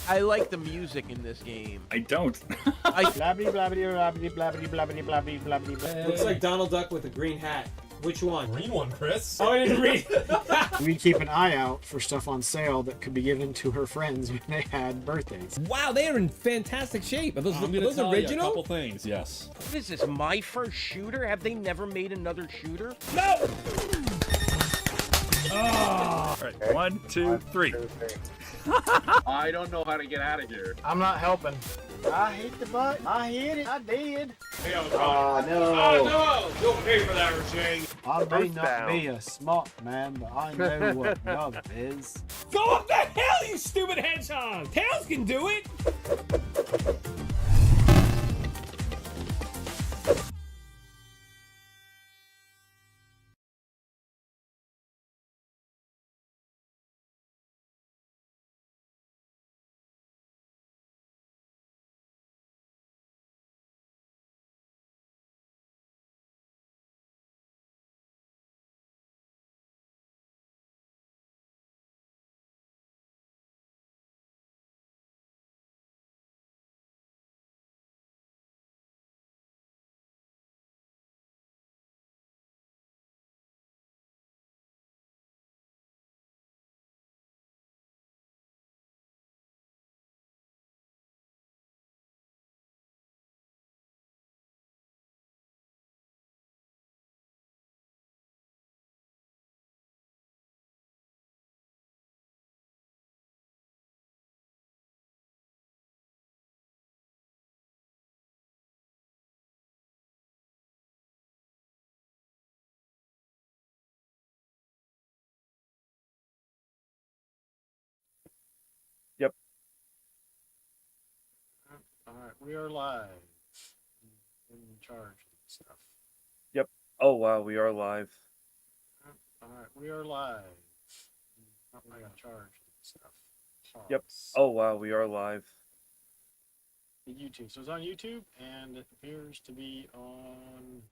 I like the music in this game. I don't. Blabbity, blabbity, blabbity, blabbity, blabbity, blabbity, blabbity, blabbity. Looks like Donald Duck with a green hat. Which one? Green one, Chris. Oh, I didn't read. We keep an eye out for stuff on sale that could be given to her friends when they had birthdays. Wow, they are in fantastic shape. Are those, I'm gonna those tell you a original? couple things. Yes. What is this, my first shooter? Have they never made another shooter? No! All right, 1, 2, 3. I don't know how to get out of here. I'm not helping. I hit the button. I hit it. I did. Oh, no! You'll pay for that, Rashay. I may not be a smart man, but I know what love is. Go up the hill, you stupid hedgehog! Tails can do it! Alright, we are live. In charge of stuff. Oh wow, we are live. Alright, we are live. Not really in charge of stuff. Yep. Pause. Oh wow, we are live. The YouTube. So it's on YouTube, and it appears to be on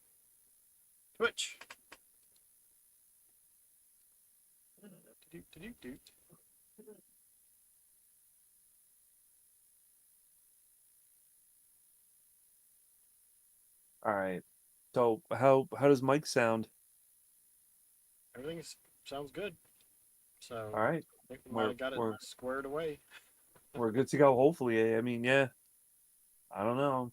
Twitch. Do-do-do-do. All right. So how does Mike sound? Everything sounds good. So All right, I think we might have got it we're squared away. we're good to go. Hopefully, I mean, yeah. I don't know.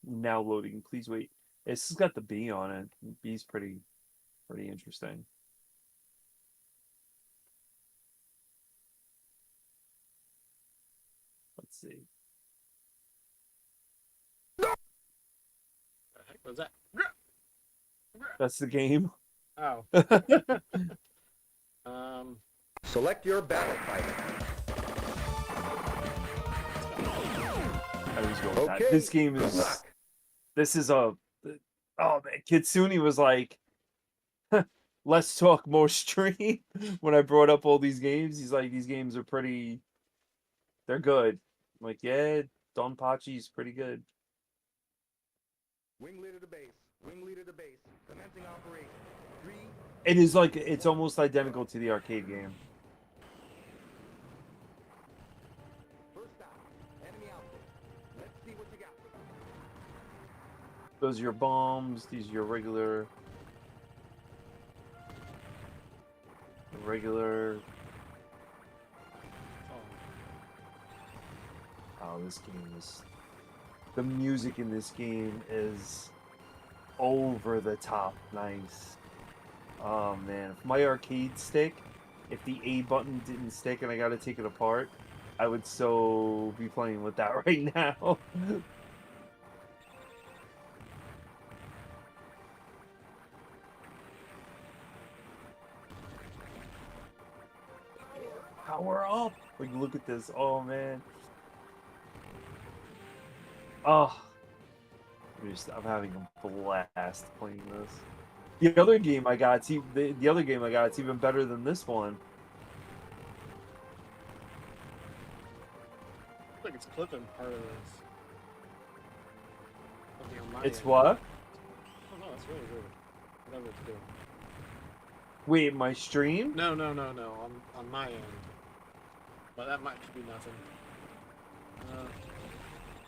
Now loading. Please wait. This has got the B on it. B's pretty interesting. Let's see. What the heck was that? That's the game. Oh. Select your battle type. I was going with that. This game is. This is a. Oh man, Kitsune was like, "Let's talk more stream." When I brought up all these games, he's like, "These games are pretty. They're good." I'm like, yeah, Donpachi's pretty good. Wing leader to base. Wing leader to base. Commencing operation. 3. It is like it's almost identical to the arcade game. First stop. Enemy outfit. Let's see what you got. Those are your bombs. These are your regular. Oh, this game is. The music in this game is over the top nice. Oh man, if my arcade stick, if the A button didn't stick and I gotta take it apart, I would so be playing with that right now. Power up! Like, look at this. Oh man. Oh, I'm having a blast playing this. The other game I got, the other game I got, it's even better than this one. I think it's clipping part of this. Something on my It's end. what? Oh no, it's really good. Whatever it's doing. Wait, my stream? No. On my end. But that might be nothing.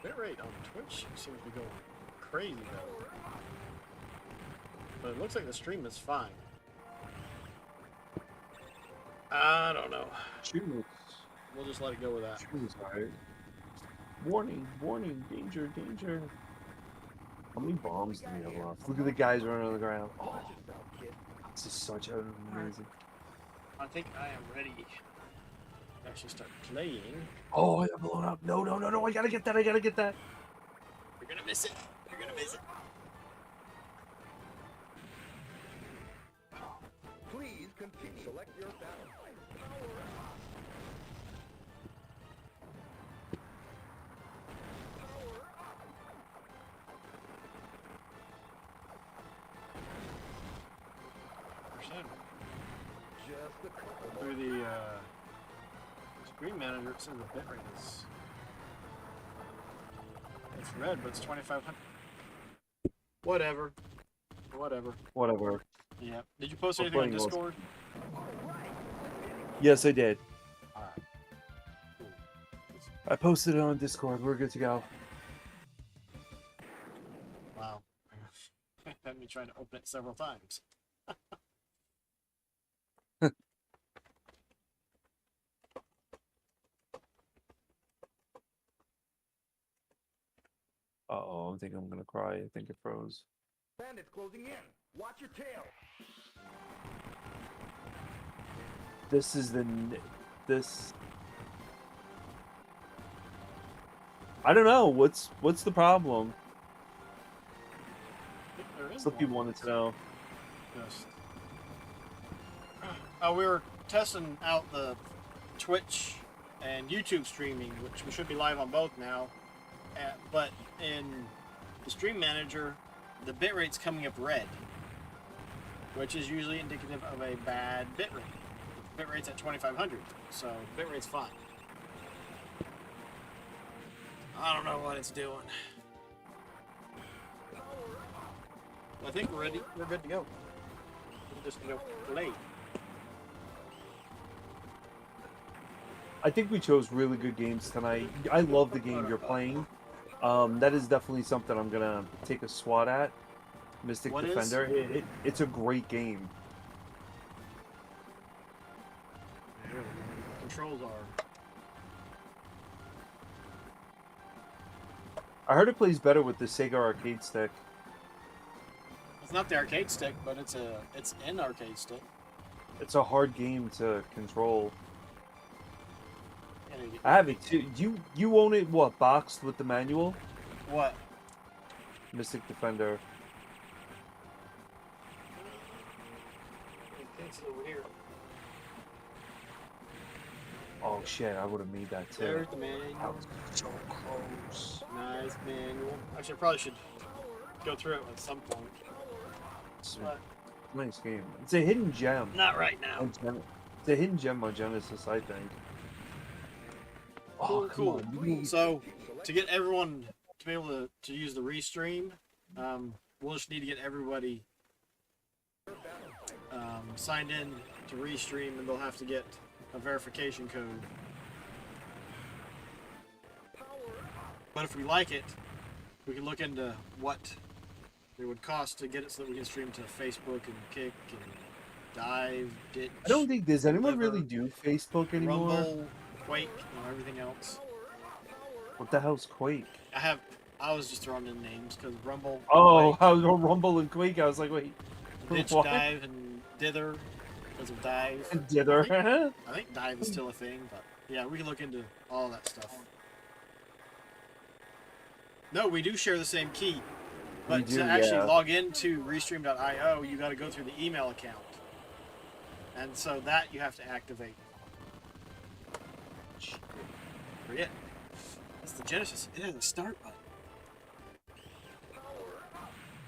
Bitrate on Twitch seems to be going crazy though. But it looks like the stream is fine. I don't know. Shoot. We'll just let it go with that. Shoot, alright. Warning, warning, danger, danger. How many bombs do we have left? Look at the guys running on the ground. Oh, this is such an amazing. I think I am ready to actually start playing. Oh, I got blown up. No, no, no, no. I gotta get that. I gotta get that. You're gonna miss it. You're gonna miss it. Please continue. Select your battle type. Just a couple. Through the screen manager, it says the bitrate is. It's red, but it's 2500. Whatever. Whatever. Whatever. Yeah. Did you post I'm anything on playing Discord? Yes, I did. Alright. Cool. I posted it on Discord. We're good to go. Wow. Had me trying to open it several times. Uh-oh, I think I'm gonna cry. I think it froze. Bandits closing in. Watch your tail. This is this. I don't know. What's the problem? There is Some one. people wanted to know. Just... we were testing out the Twitch and YouTube streaming, which we should be live on both now. But in the stream manager, the bitrate's coming up red, which is usually indicative of a bad bitrate. Bitrate's at 2500, so bitrate's fine. I don't know what it's doing. I think we're ready. We're good to go. We're just gonna play. I think we chose really good games tonight. I love the game you're playing. That is definitely something I'm gonna take a swat at. Mystic What Defender. It's a great game. Controls are. I heard it plays better with the Sega arcade stick. It's not the arcade stick, but it's an arcade stick. It's a hard game to control. And I have it too. You own it what, boxed with the manual? what? Mystic Defender. It's over here. Oh shit, I would have made that too. There's the That manual. was so close. Nice manual. Actually, I probably should go through it at some point. It's a But nice game. It's a hidden gem. not right now. It's a hidden gem on Genesis, I think. Cool, Oh, come cool. on. You- So, to get everyone to be able to use the Restream, we'll just need to get everybody signed in to Restream, and they'll have to get a verification code. But if we like it, we can look into what it would cost to get it so that we can stream to Facebook and Kick and Dive, Ditch, I don't think there's anyone Liver, really do Facebook anymore. Rumble, Quake, and everything else. What the hell's Quake? I was just throwing in names because Rumble, Oh, Quake, how Rumble and Quake? I was like, wait. Ditch, what? Dive, and Dither because of Dive. Dither. I think Dive is still a thing, but yeah, we can look into all that stuff. No, we do share the same key, but do, to actually yeah. log into Restream.io, you got to go through the email account, and so that you have to activate. Forget. That's the Genesis. It has a start button.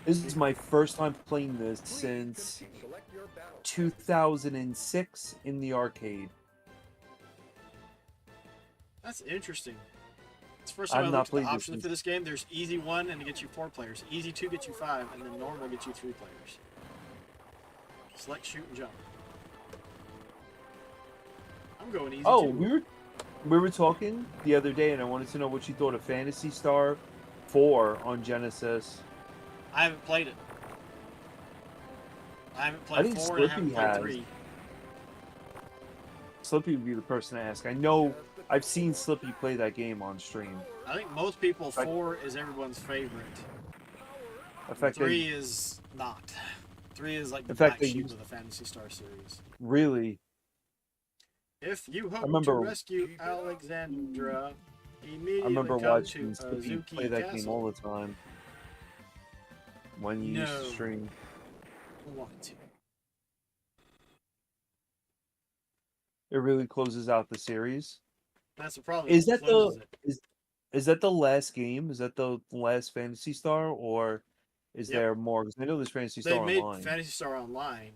This is my first time playing this since 2006 in the arcade. That's interesting. It's the first time I I've looked not at the played this options since- for this game. There's easy 1 and it gets you 4 players. Easy 2 gets you 5, and then normal gets you 3 players. Select, shoot, and jump. I'm going easy Oh, 2. we were talking the other day, and I wanted to know what you thought of Phantasy Star 4 on Genesis. I haven't played it. I haven't I played think 4 and I haven't Slippy played has. 3. Slippy would be the person to ask. I know I've seen Slippy play that game on stream. I think most people 4 is everyone's favorite. In fact, 3 is not. 3 is like the In fact, black they sheep used- of the Phantasy Star series. really, If you hope to remember- rescue Alexandra, I immediately remember come watching to Slippy Azuki play that Castle. game all the time when you used to No. stream. Want to. It really closes out the series. That's the problem. Is it that closes the it. is that the last game? Is that the last Phantasy Star, or is Yep. there more? Because I know there's Phantasy They Star made Online. Fantasy Star Online,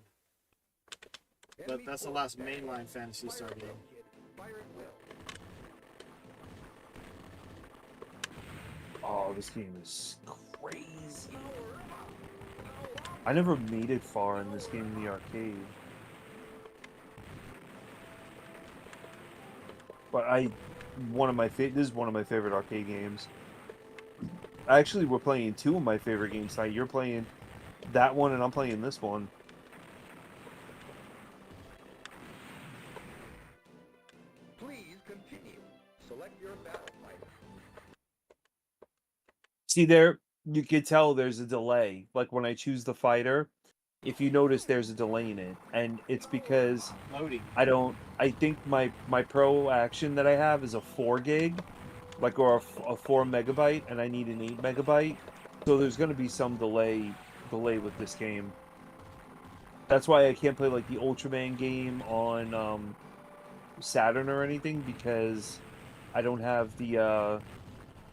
but that's the last mainline Fantasy Star game. Oh, this game is crazy. I never made it far in this game in the arcade. But this is one of my favorite arcade games. Actually, we're playing two of my favorite games tonight. You're playing that one, and I'm playing this one. Please continue. Select your battle fighter. See there, you could tell there's a delay. Like when I choose the fighter, if you notice there's a delay in it. And it's because Loading. I think my pro action that I have is a 4 gig, like, or a 4 megabyte, and I need an 8 megabyte. So there's going to be some delay with this game. That's why I can't play like the Ultraman game on Saturn or anything, because I don't have the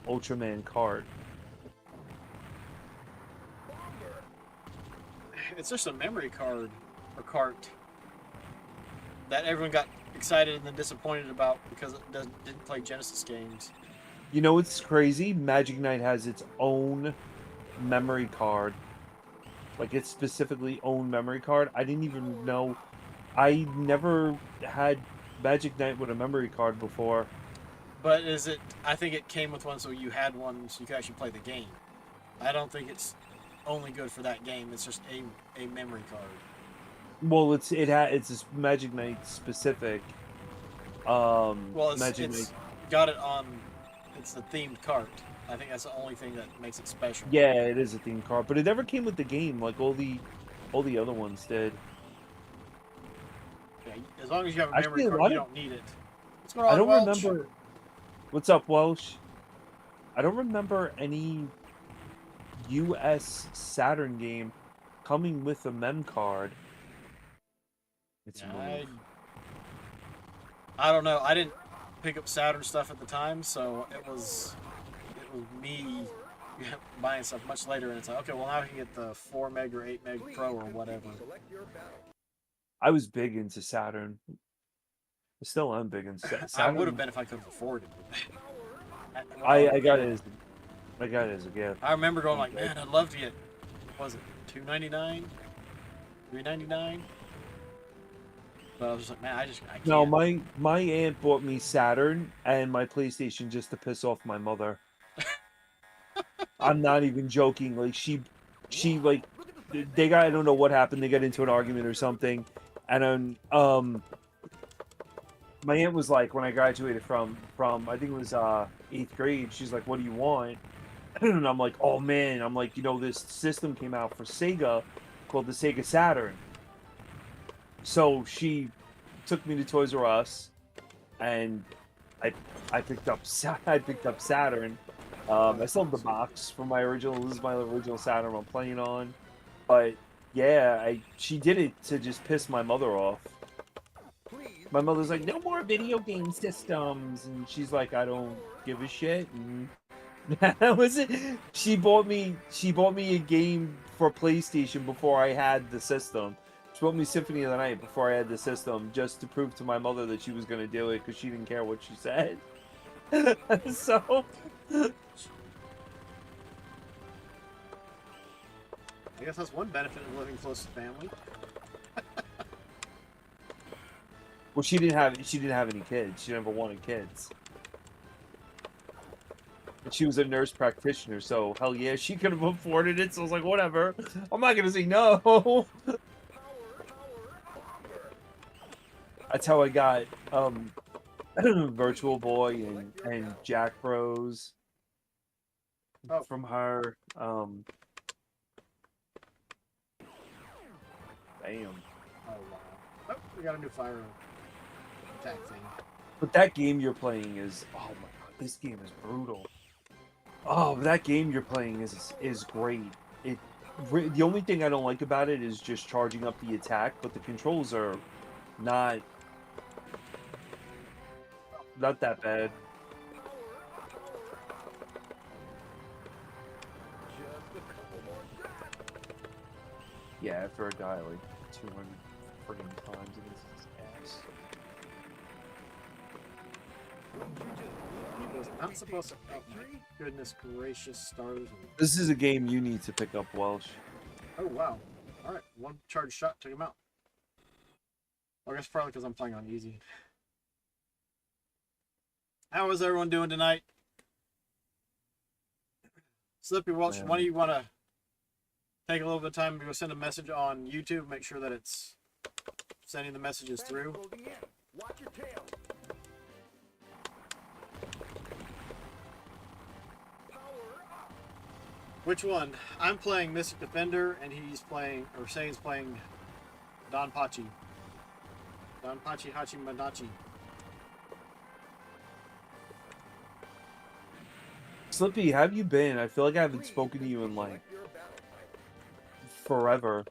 Ultraman card. It's just a memory card or cart that everyone got excited and then disappointed about because it didn't play Genesis games. You know what's crazy? Magic Knight has its own memory card. Like, its specifically own memory card. I didn't even know. I never had Magic Knight with a memory card before. But I think it came with one, so you had one so you could actually play the game. I don't think it's only good for that game. It's just a memory card. Well, it's this Magic Knight specific. Well, Magic it's Knight. got it on. It's the themed cart. I think that's the only thing that makes it special. Yeah, it is a theme card, but it never came with the game like all the other ones did. Yeah, as long as you have a Actually, memory a card, lot you of- don't need it. What's going on, I don't Welch? remember. What's up, Welsh? I don't remember any U.S. Saturn game coming with a mem card. It's Yeah, I don't know. I didn't pick up Saturn stuff at the time, so it was me buying stuff much later, and it's like, okay, well now I can get the 4 meg or 8 meg Pro or whatever. Select your battle. I was big into Saturn. I still am big into Saturn. I would have been if I could have afforded it. I got it as a gift. I remember going like, man, I'd love to get, what was it, $2.99, $3.99? But I was just like, man, I can't. No, my aunt bought me Saturn and my PlayStation just to piss off my mother. I'm not even joking. Like she like I don't know what happened. They got into an argument or something, and my aunt was like, when I graduated from I think it was 8th grade, she's like, "What do you want?" And I'm like, "Oh man," I'm like, this system came out for Sega called the Sega Saturn. So she took me to Toys R Us, and I picked up Saturn. I still have the box from my original. This is my original Saturn I'm playing on. But yeah, she did it to just piss my mother off. My mother's like, "No more video game systems," and she's like, "I don't give a shit." And that was it. She bought me a game for PlayStation before I had the system. She bought me Symphony of the Night before I had the system, just to prove to my mother that she was going to do it because she didn't care what she said. So. I guess that's one benefit of living close to family. Well, she didn't have any kids. She never wanted kids. And she was a nurse practitioner, so hell yeah, she could have afforded it. So I was like, whatever. I'm not gonna say no. That's how I got Virtual Boy and Jack Bros from her. Damn. Oh wow. Oh, we got a new fire attack thing. But that game you're playing is, oh my god, this game is brutal. Oh, that game you're playing is great. The only thing I don't like about it is just charging up the attack, but the controls are not that bad. Yeah, after I die like 200 friggin' times against his ass. I'm supposed to. Oh my goodness gracious stars. This is a game you need to pick up, Welsh. Oh wow. Alright, one charge shot took him out. I guess probably because I'm playing on easy. How is everyone doing tonight? Slippy Welsh, why do you want to take a little bit of time to go send a message on YouTube? Make sure that it's sending the messages through. Watch your tail. Which one? I'm playing Mystic Defender, and he's playing, or Sane's playing Donpachi. Donpachi Hachi Madachi. Slippy, how have you been? I feel like I haven't spoken to you in like forever.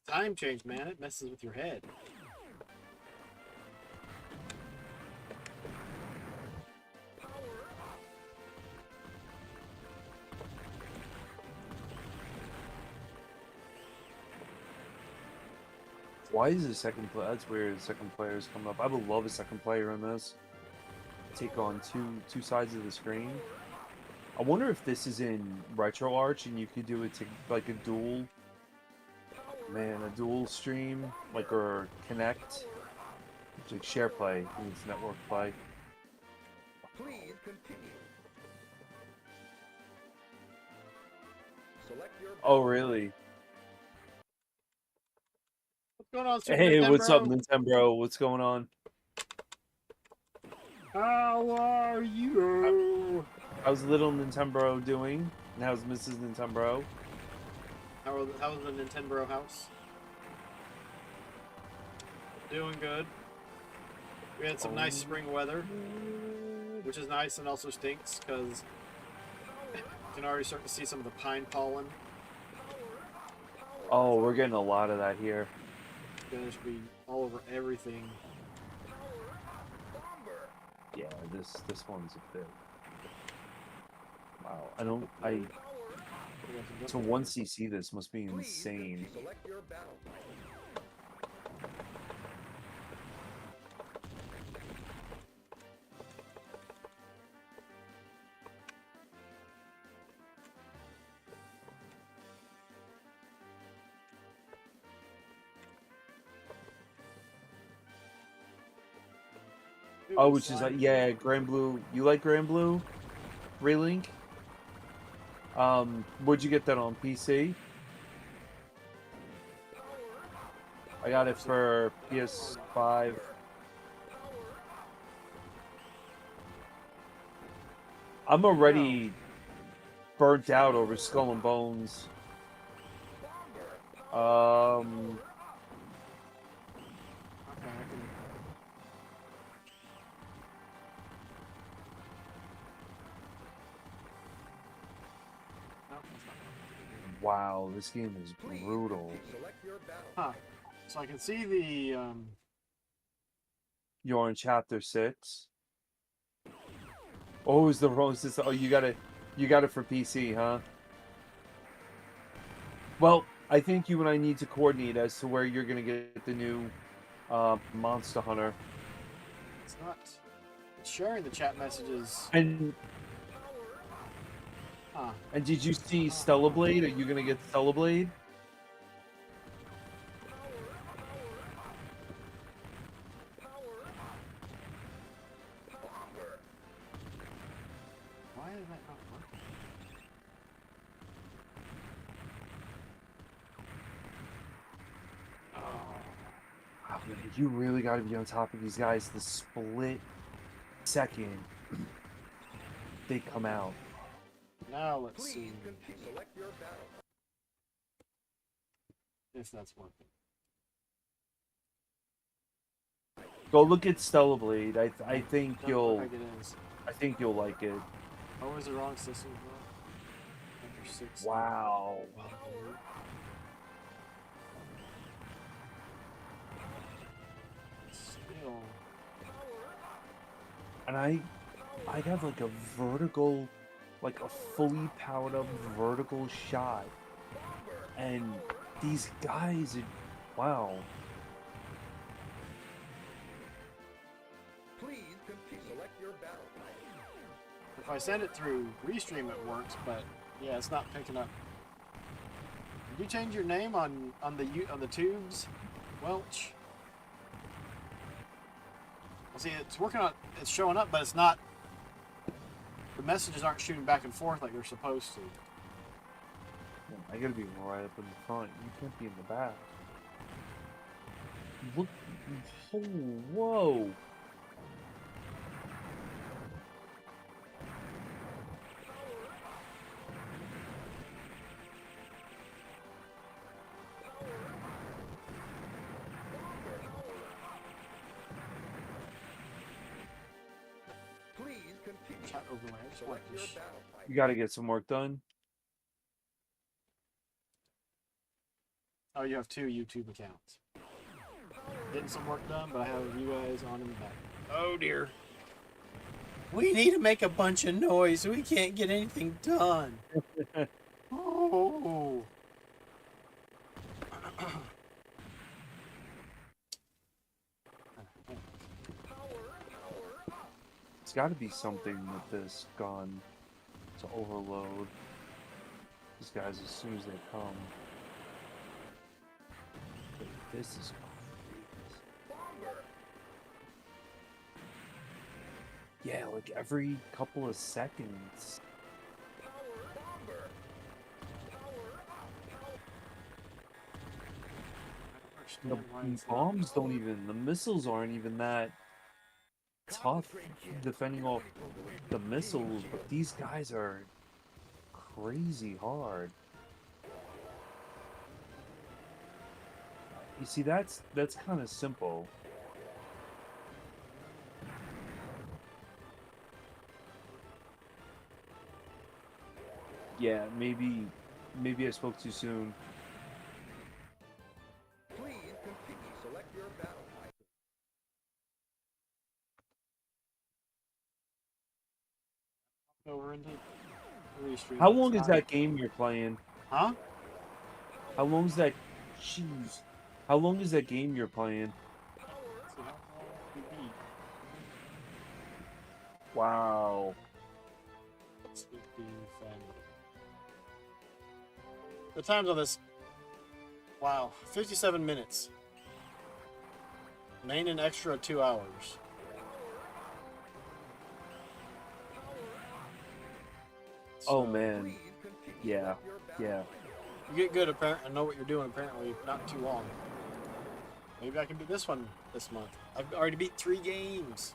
Time change, man. It messes with your head. Why is the second player? That's weird. The second player is coming up. I would love a second player in this. Take on two sides of the screen. I wonder if this is in RetroArch and you could do it to like a dual. Man, a dual stream, like, or connect. It's like share play. I think it's network play. Please continue. Select your. Oh, really? What's going on, Super Hey, what's up, Nintendo? Nintendo? What's going on? How are you? How's little Nintendo doing? And how's Mrs. Nintendo? How's the Nintendo house? Doing good. We had some nice spring weather, which is nice and also stinks because you can already start to see some of the pine pollen. Oh, we're getting a lot of that here. It's gonna be all over everything. Yeah, this one's a bit. Wow, to 1cc this must be insane. Select your battle type. Oh, which is like, yeah, Grand Blue. You like Grand Blue? Relink? Would you get that on PC? I got it for PS5. I'm already burnt out over Skull and Bones. Wow, this game is brutal. Select your battle. Huh. So I can see the You're on chapter 6. Oh, is the wrong system? Oh, you got it for PC, huh? Well, I think you and I need to coordinate as to where you're gonna get the new Monster Hunter. it's not sharing the chat messages. And Huh. did you see Stella Blade? Are you gonna get Stella Blade? you really got to be on top of these guys the split second they come out. Now let's see Select your battle. if that's working. Go look at Stellar Blade. I think Doesn't you'll look like it is. like it. Oh, is the wrong system? After 6. Wow. Still. And I have like a vertical, like a fully powered up vertical shot. And these guys, wow. Please select your battle type. If I send it through Restream, it works, but yeah, it's not picking up. Did you change your name on the tubes, Welch? Well, see, it's working on. It's showing up, but it's not. The messages aren't shooting back and forth like they're supposed to. I gotta be right up in the front. You can't be in the back. Look. Oh, whoa. Please continue. Chat overlay. I just want Select your this. battle type. You gotta get some work done. Oh, you have 2 YouTube accounts. Getting some work done, but I have you guys on in the back. Oh dear. We need to make a bunch of noise. We can't get anything done. Oh. It's gotta be something with this gun to overload these guys as soon as they come. But this is crazy. Yeah, like every couple of seconds. The bombs don't even, the missiles aren't even that tough defending off the missiles, but these guys are crazy hard. You see, that's kind of simple. Yeah, maybe I spoke too soon. Please continue. Select your battle type. Over into Restream. How long is that game you're playing? Huh? How long is that? Jeez. How long is that game you're playing? Let's see how long we beat. Wow. Let's look the fan. The times on this. Wow, 57 minutes. Main and extra 2 hours. Oh So, man. Yeah. Yeah. You get good apparently and know what you're doing apparently not too long. Maybe I can do this one this month. I've already beat 3 games.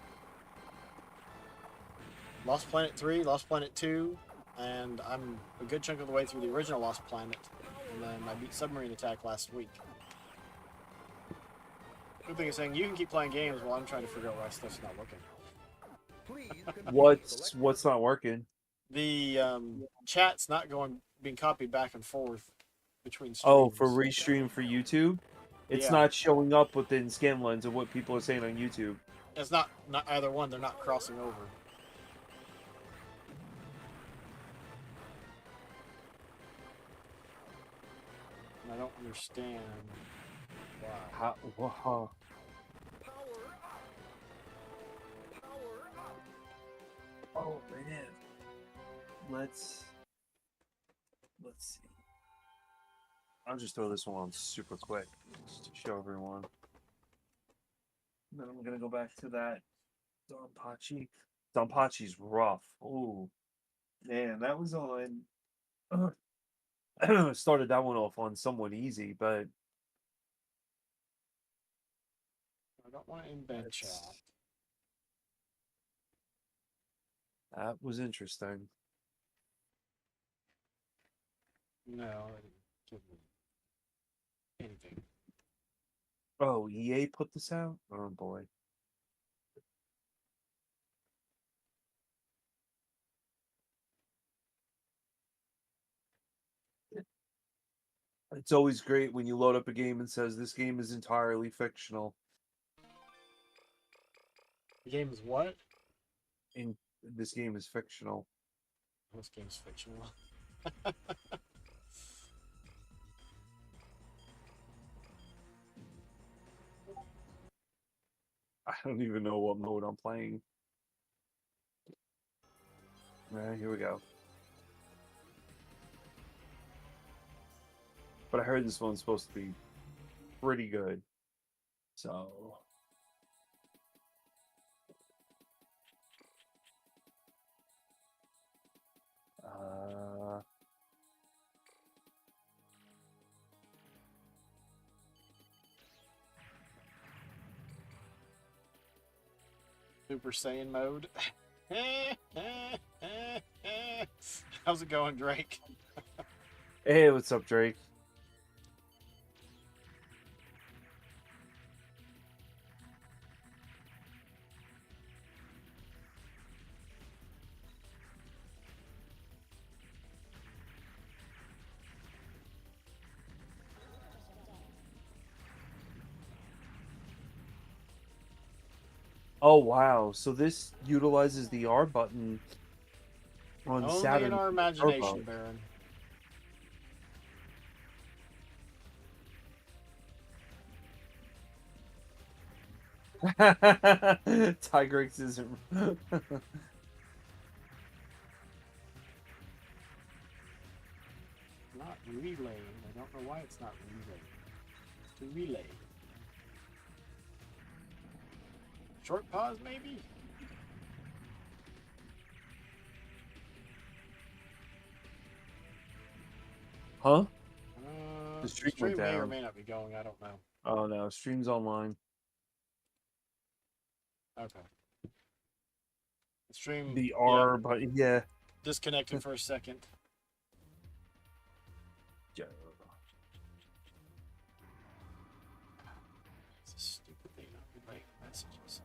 Lost Planet 3, Lost Planet 2, and I'm a good chunk of the way through the original Lost Planet. And then I beat Submarine Attack last week. Good thing is saying you can keep playing games while I'm trying to figure out why stuff's not working. What's not working? The chat's not being copied back and forth between streams. Oh, for Restream for YouTube? It's Yeah. not showing up within Scanlens of what people are saying on YouTube. It's not either one. They're not crossing over. And I don't understand why. How? Wow. Oh man. Let's see. I'll just throw this one on super quick just to show everyone. Then I'm gonna go back to that Donpachi. Donpachi's rough. Oh man, that was on. Started that one off on somewhat easy, but I don't want to embed chat. That was interesting. No, it didn't give me anything. Oh, EA put this out? Oh boy. It's always great when you load up a game and says this game is entirely fictional. The game is what? And this game is fictional. This game's fictional. I don't even know what mode I'm playing. Here we go. But I heard this one's supposed to be pretty good. So... Super Saiyan mode. How's it going, Drake? Hey, what's up, Drake? Oh wow! So this utilizes the R button on Only Saturn. in our imagination, Baron. Tigrex isn't. Not relaying. I don't know why it's not relaying. To relay. Short pause, maybe? Huh? The stream stream went may or down. may not be going. I don't know. Oh no, stream's online. Okay. The stream. The R button, yeah. Disconnected for a second. Yeah. It's a stupid thing. Not relay messages.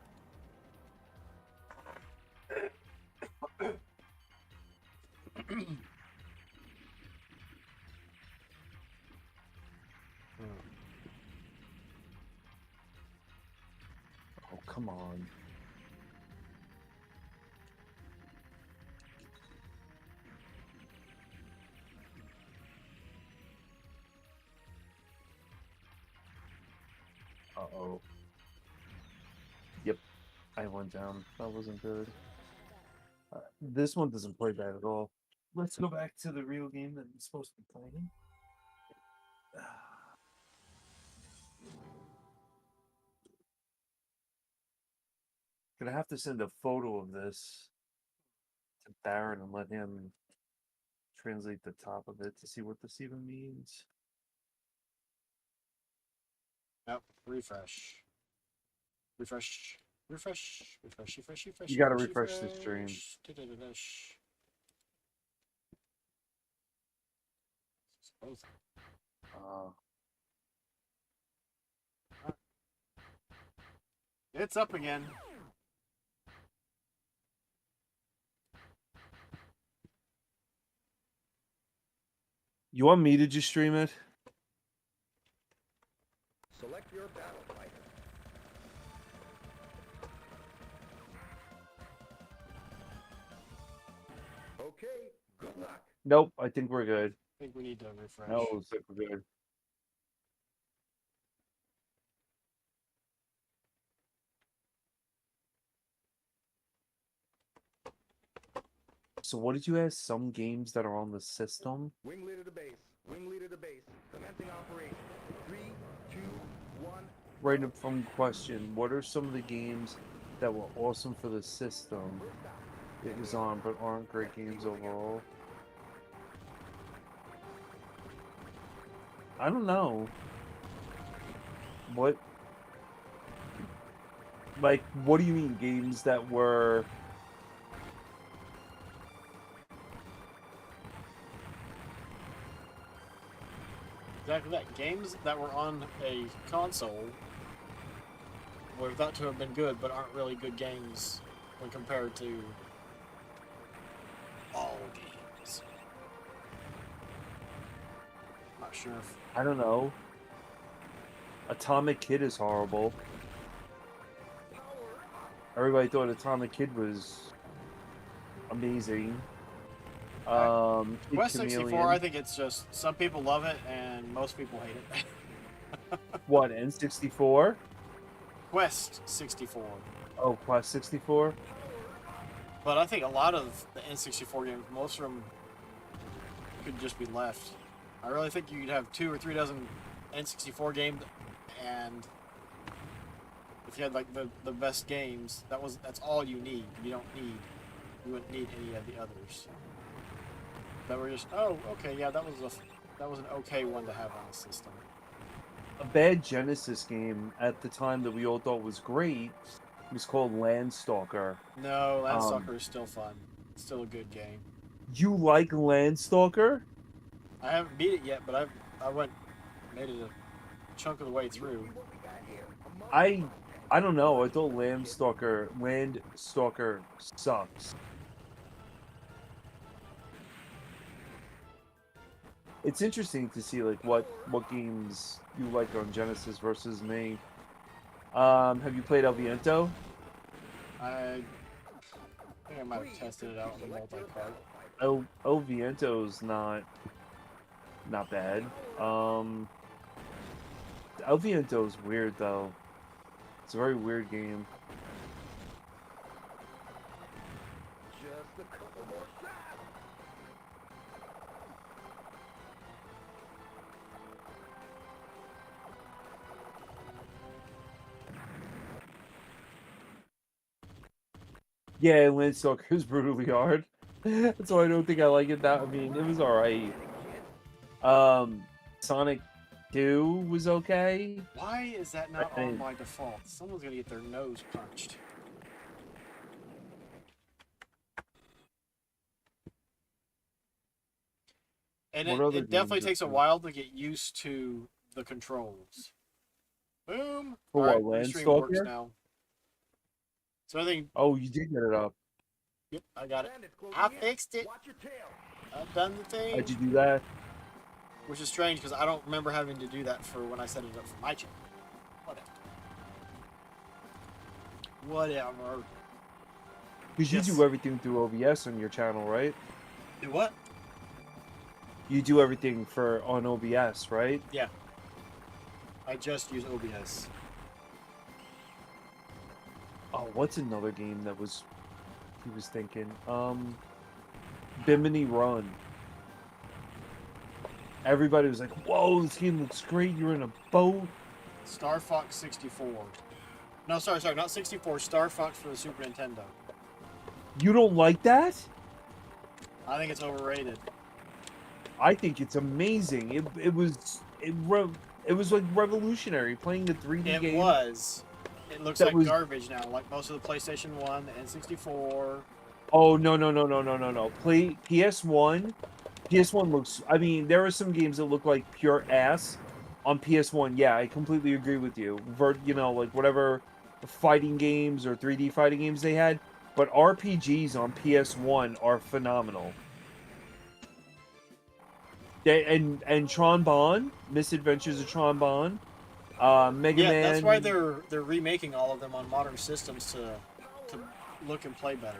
Oh come on. Uh-oh. Yep, I went down. That wasn't good. This one doesn't play bad at all. Let's go back to the real game that I'm supposed to be playing. Gonna have to send a photo of this to Baron and let him translate the top of it to see what this even means. Yep. Refresh. Refresh. Refresh. Refresh. Refresh. Refresh. You gotta refresh the stream. It's up again. You want me to just stream it? Select your battle fighter. Okay, good luck. Nope, I think we're good. I think we need to refresh. No, looks like we're good. So what did you ask? Some games that are on the system? Wing leader to base. Wing leader to base. Commencing operation. 3, 2, 1. Right up from question, what are some of the games that were awesome for the system it was on, but aren't great games overall? I don't know. What Like, what do you mean games that were? Exactly that. Games that were on a console were thought to have been good, but aren't really good games when compared to all games. Not sure if I don't know. Atomic Kid is horrible. Everybody thought Atomic Kid was amazing. Kid Quest 64. Chameleon. I think it's just some people love it and most people hate it. What, N64? Quest 64. Oh, Quest 64? But I think a lot of the N64 games, most of them could just be left. I really think you could have 2 or 3 dozen N64 games, and if you had like the best games, that's all you need. You wouldn't need any of the others. That were just, oh, okay, yeah, that was an okay one to have on the system. A bad Genesis game at the time that we all thought was great was called Landstalker. No, Landstalker is still fun. It's still a good game. You like Landstalker? I haven't beat it yet, but made it a chunk of the way through. I don't know. I thought Landstalker sucks. It's interesting to see like what games you like on Genesis versus me. Have you played El Viento? I think I might have tested it out in the multi-cart. El Viento's not bad. El Viento's weird though. It's a very weird game. Just a couple more shots. Yeah, Landstalker is brutally hard. That's why I don't think I like it that. I mean, it was alright. Sonic 2 was okay. Why is that not on by default? Someone's gonna get their nose punched. And it definitely takes a while to get used to the controls. Boom! For Alright, what, Restream works Landstalker? now. So I think, Oh, you did get it up. yep, I got it. I fixed it. Watch your tail. I've done the thing. How'd you do that? Which is strange because I don't remember having to do that for when I set it up for my channel. Whatever. Because you Yes. do everything through OBS on your channel, right? Do what? You do everything on OBS, right? Yeah. I just use OBS. Oh, what's another game that he was thinking? Bimini Run. Everybody was like, whoa, this game looks great. You're in a boat. Star Fox 64. No, sorry, not 64. Star Fox for the Super Nintendo. You don't like that? I think it's overrated. I think it's amazing. It was like revolutionary playing the 3D game. It was. It looks That like was- garbage now, like most of the PlayStation 1, the N64. Oh no. Play PS1. PS1 looks. I mean, there are some games that look like pure ass on PS1. Yeah, I completely agree with you. Like whatever fighting games or 3D fighting games they had, but RPGs on PS1 are phenomenal. And Tron Bonne, Misadventures of Tron Bonne, Mega Man. That's why they're remaking all of them on modern systems to look and play better.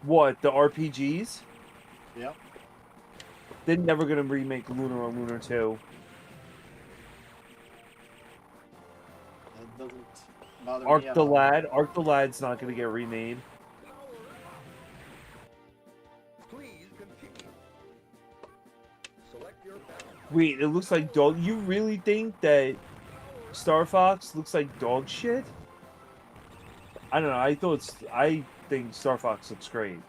What, the RPGs? Yep. They're never gonna remake Lunar on Lunar 2. It doesn't bother Arc me at the all. Lad's not gonna get remade. Please continue. Select your battle. Wait, it looks like dog. You really think that Star Fox looks like dog shit? I don't know. I think Star Fox looks great.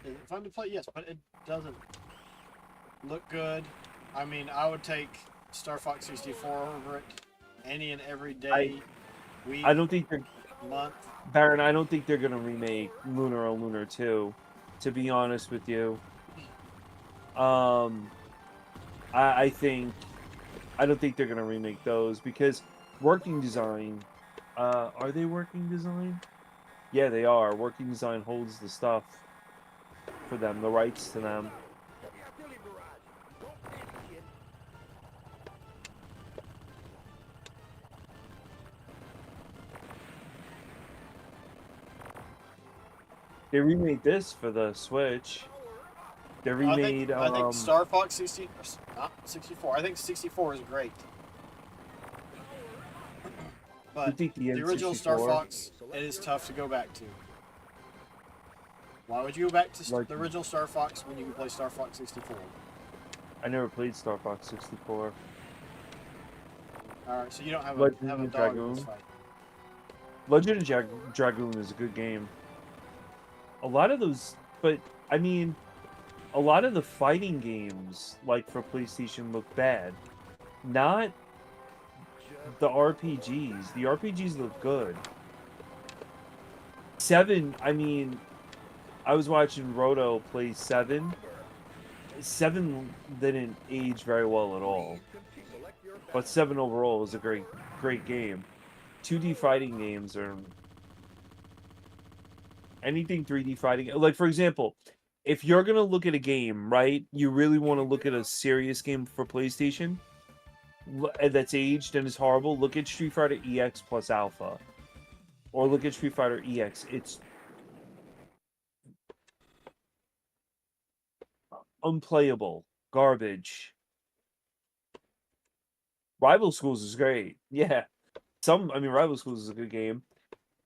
Is it fun to play? Yes, but it doesn't look good. I mean, I would take Star Fox 64 over it any and every day, week, I don't think they're month. Baron. I don't think they're gonna remake Lunar or Lunar 2. To be honest with you, I think I don't think they're gonna remake those because working design. Are they working design? Yeah, they are. Working design holds the stuff for them, the rights to them. They remade this for the Switch. They remade. I think Star Fox 60, not 64. I think 64 is great. But think the the original Star N64? Fox, it is tough to go back to. Why would you go back to Like- the original Star Fox when you can play Star Fox 64? I never played Star Fox 64. Alright, so you don't have Legend a of dog in this Dragoon. fight. Legend of Dragoon is a good game. A lot of those, but I mean, a lot of the fighting games, like for PlayStation, look bad. Not the RPGs. The RPGs look good. 7, I mean, I was watching Roto play 7. 7 didn't age very well at all. But 7 overall is a great game. 2D fighting games are anything 3D fighting. Like, for example, if you're going to look at a game, right, you really want to look at a serious game for PlayStation that's aged and is horrible, look at Street Fighter EX plus Alpha. Or look at Street Fighter EX. It's unplayable. Garbage. Rival Schools is great. Yeah. Rival Schools is a good game.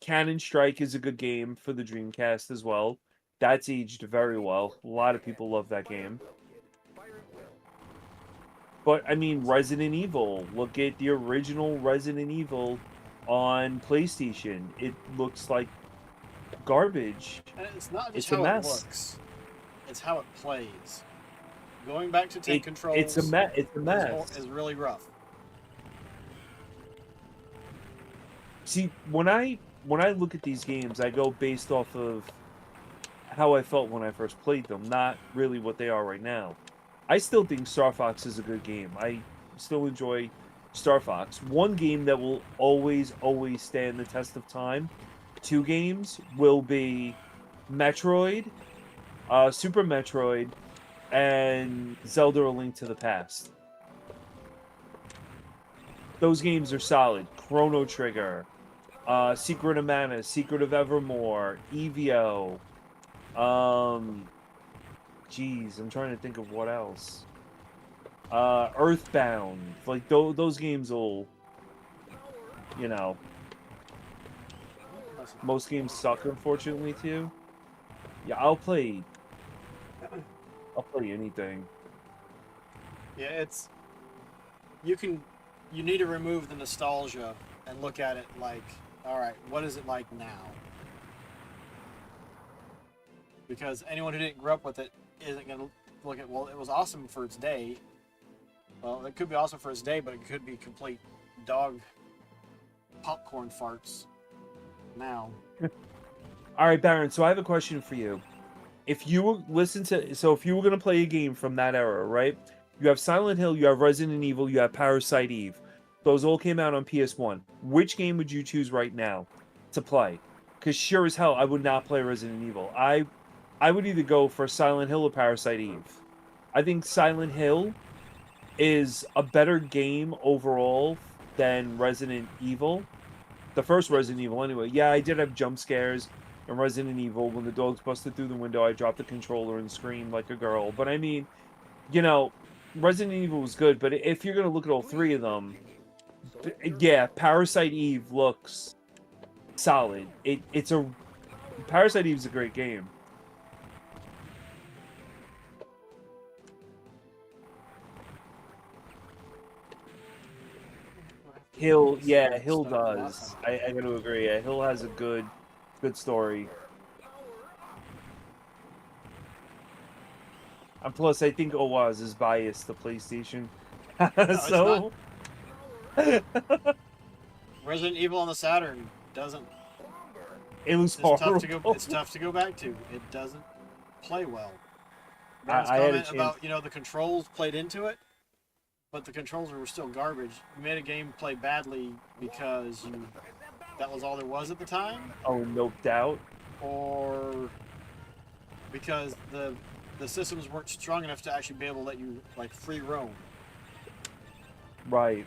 Cannon Strike is a good game for the Dreamcast as well. That's aged very well. A lot of people love that game. But, I mean, Resident Evil. Look at the original Resident Evil on PlayStation. It looks like garbage. And it's not just It's a how mess. it looks, it's how it plays. Going back to tank controls It's a mess. is really rough. See, when I look at these games, I go based off of how I felt when I first played them, not really what they are right now. I still think Star Fox is a good game. I still enjoy Star Fox. One game that will always stand the test of time, 2 games, will be Metroid, Super Metroid, and Zelda: A Link to the Past. Those games are solid. Chrono Trigger, Secret of Mana, Secret of Evermore, EVO. Geez, I'm trying to think of what else. Earthbound. Like, those games will, you know. Most games suck, unfortunately, too. Yeah, I'll play anything. Yeah, it's you need to remove the nostalgia and look at it like, all right, what is it like now? Because anyone who didn't grow up with it isn't going to look at, well, it was awesome for its day. Well, it could be awesome for its day, but it could be complete dog popcorn farts now. All right, Baron, so I have a question for you. If you were if you were going to play a game from that era, right? You have Silent Hill, you have Resident Evil, you have Parasite Eve. Those all came out on PS1. Which game would you choose right now to play? Because sure as hell, I would not play Resident Evil. I would either go for Silent Hill or Parasite Eve. I think Silent Hill is a better game overall than Resident Evil. The first Resident Evil, anyway. Yeah, I did have jump scares in Resident Evil. When the dogs busted through the window, I dropped the controller and screamed like a girl. But I mean, you know, Resident Evil was good. But if you're going to look at all 3 of them, yeah, Parasite Eve looks solid. Parasite Eve's a great game. Hill does. I got to agree. Yeah, Hill has a good story. And plus, I think OWAS is biased to PlayStation. it's So Resident Evil on the Saturn doesn't. it was It's tough horrible. to go. It's tough to go back to. It doesn't play well. Ben's I had a comment chance. about the controls played into it, but the controls were still garbage. You made a game play badly because that was all there was at the time, Oh, no doubt. or because the systems weren't strong enough to actually be able to let you like free roam. Right.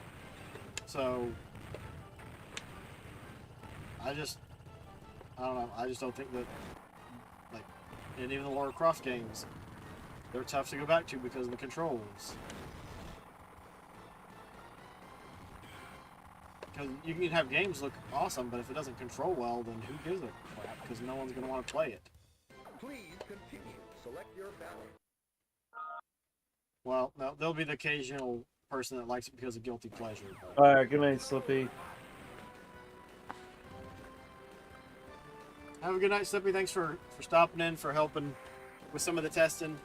So I don't know. I just don't think that, like, and even the Lara Croft games, they're tough to go back to because of the controls. Because you can have games look awesome, but if it doesn't control well, then who gives a crap? Because no one's going to want to play it. Please continue. Select your ballot. Well, no, there'll be the occasional person that likes it because of guilty pleasure. All right. Good night, Slippy. Have a good night, Slippy. Thanks for stopping in, for helping with some of the testing.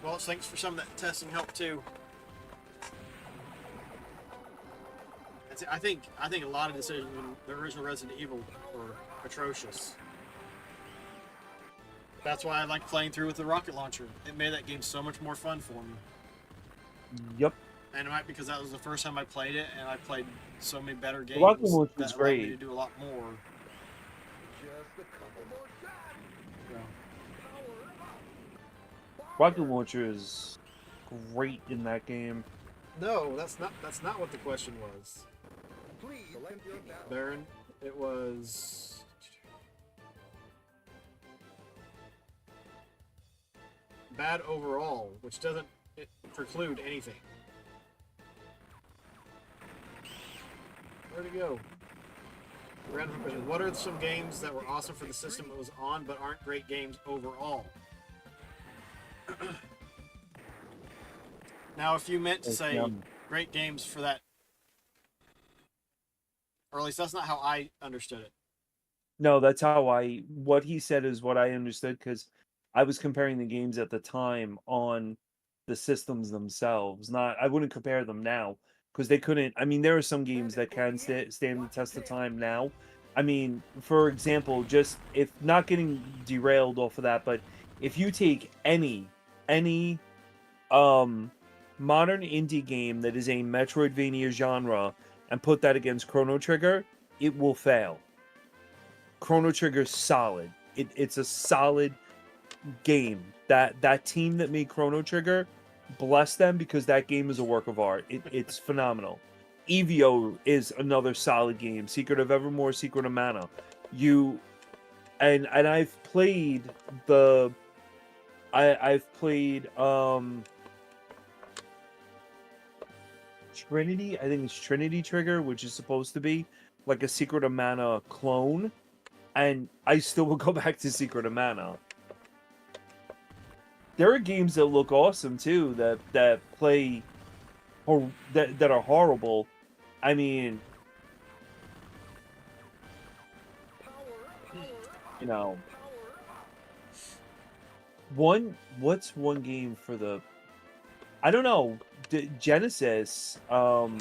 Well, thanks for some of that testing help too. I think a lot of decisions in the original Resident Evil were atrocious. That's why I like playing through with the rocket launcher. It made that game so much more fun for me. Yep. And it might because that was the first time I played it, and I played so many better games rocket launcher was that allowed me great. to do a lot more. Just a couple more shots. So, Rocket launcher is great in that game. no, that's not what the question was, Please select your ballot. Baron. It was bad overall, which doesn't preclude anything. Where'd it go? Random question. What are some games that were awesome for the system it was on, but aren't great games overall? Now, if you meant to say great games for that, or at least that's not how I understood it. No, that's how what he said is what I understood, because I was comparing the games at the time on the systems themselves. I wouldn't compare them now, because they couldn't. I mean, there are some games that can stand the test of time now. I mean, for example, just if not getting derailed off of that, but if you take any modern indie game that is a Metroidvania genre and put that against Chrono Trigger, it will fail. Chrono Trigger's solid. It's a solid game. That team that made Chrono Trigger, bless them, because that game is a work of art. It's phenomenal. Evio is another solid game. Secret of Evermore, Secret of Mana. I've played I've played Trinity. I think it's Trinity Trigger, which is supposed to be like a Secret of Mana clone, and I still will go back to Secret of Mana. There are games that look awesome too, that play that are horrible. I mean, what's one game for the, I don't know, Genesis, oh,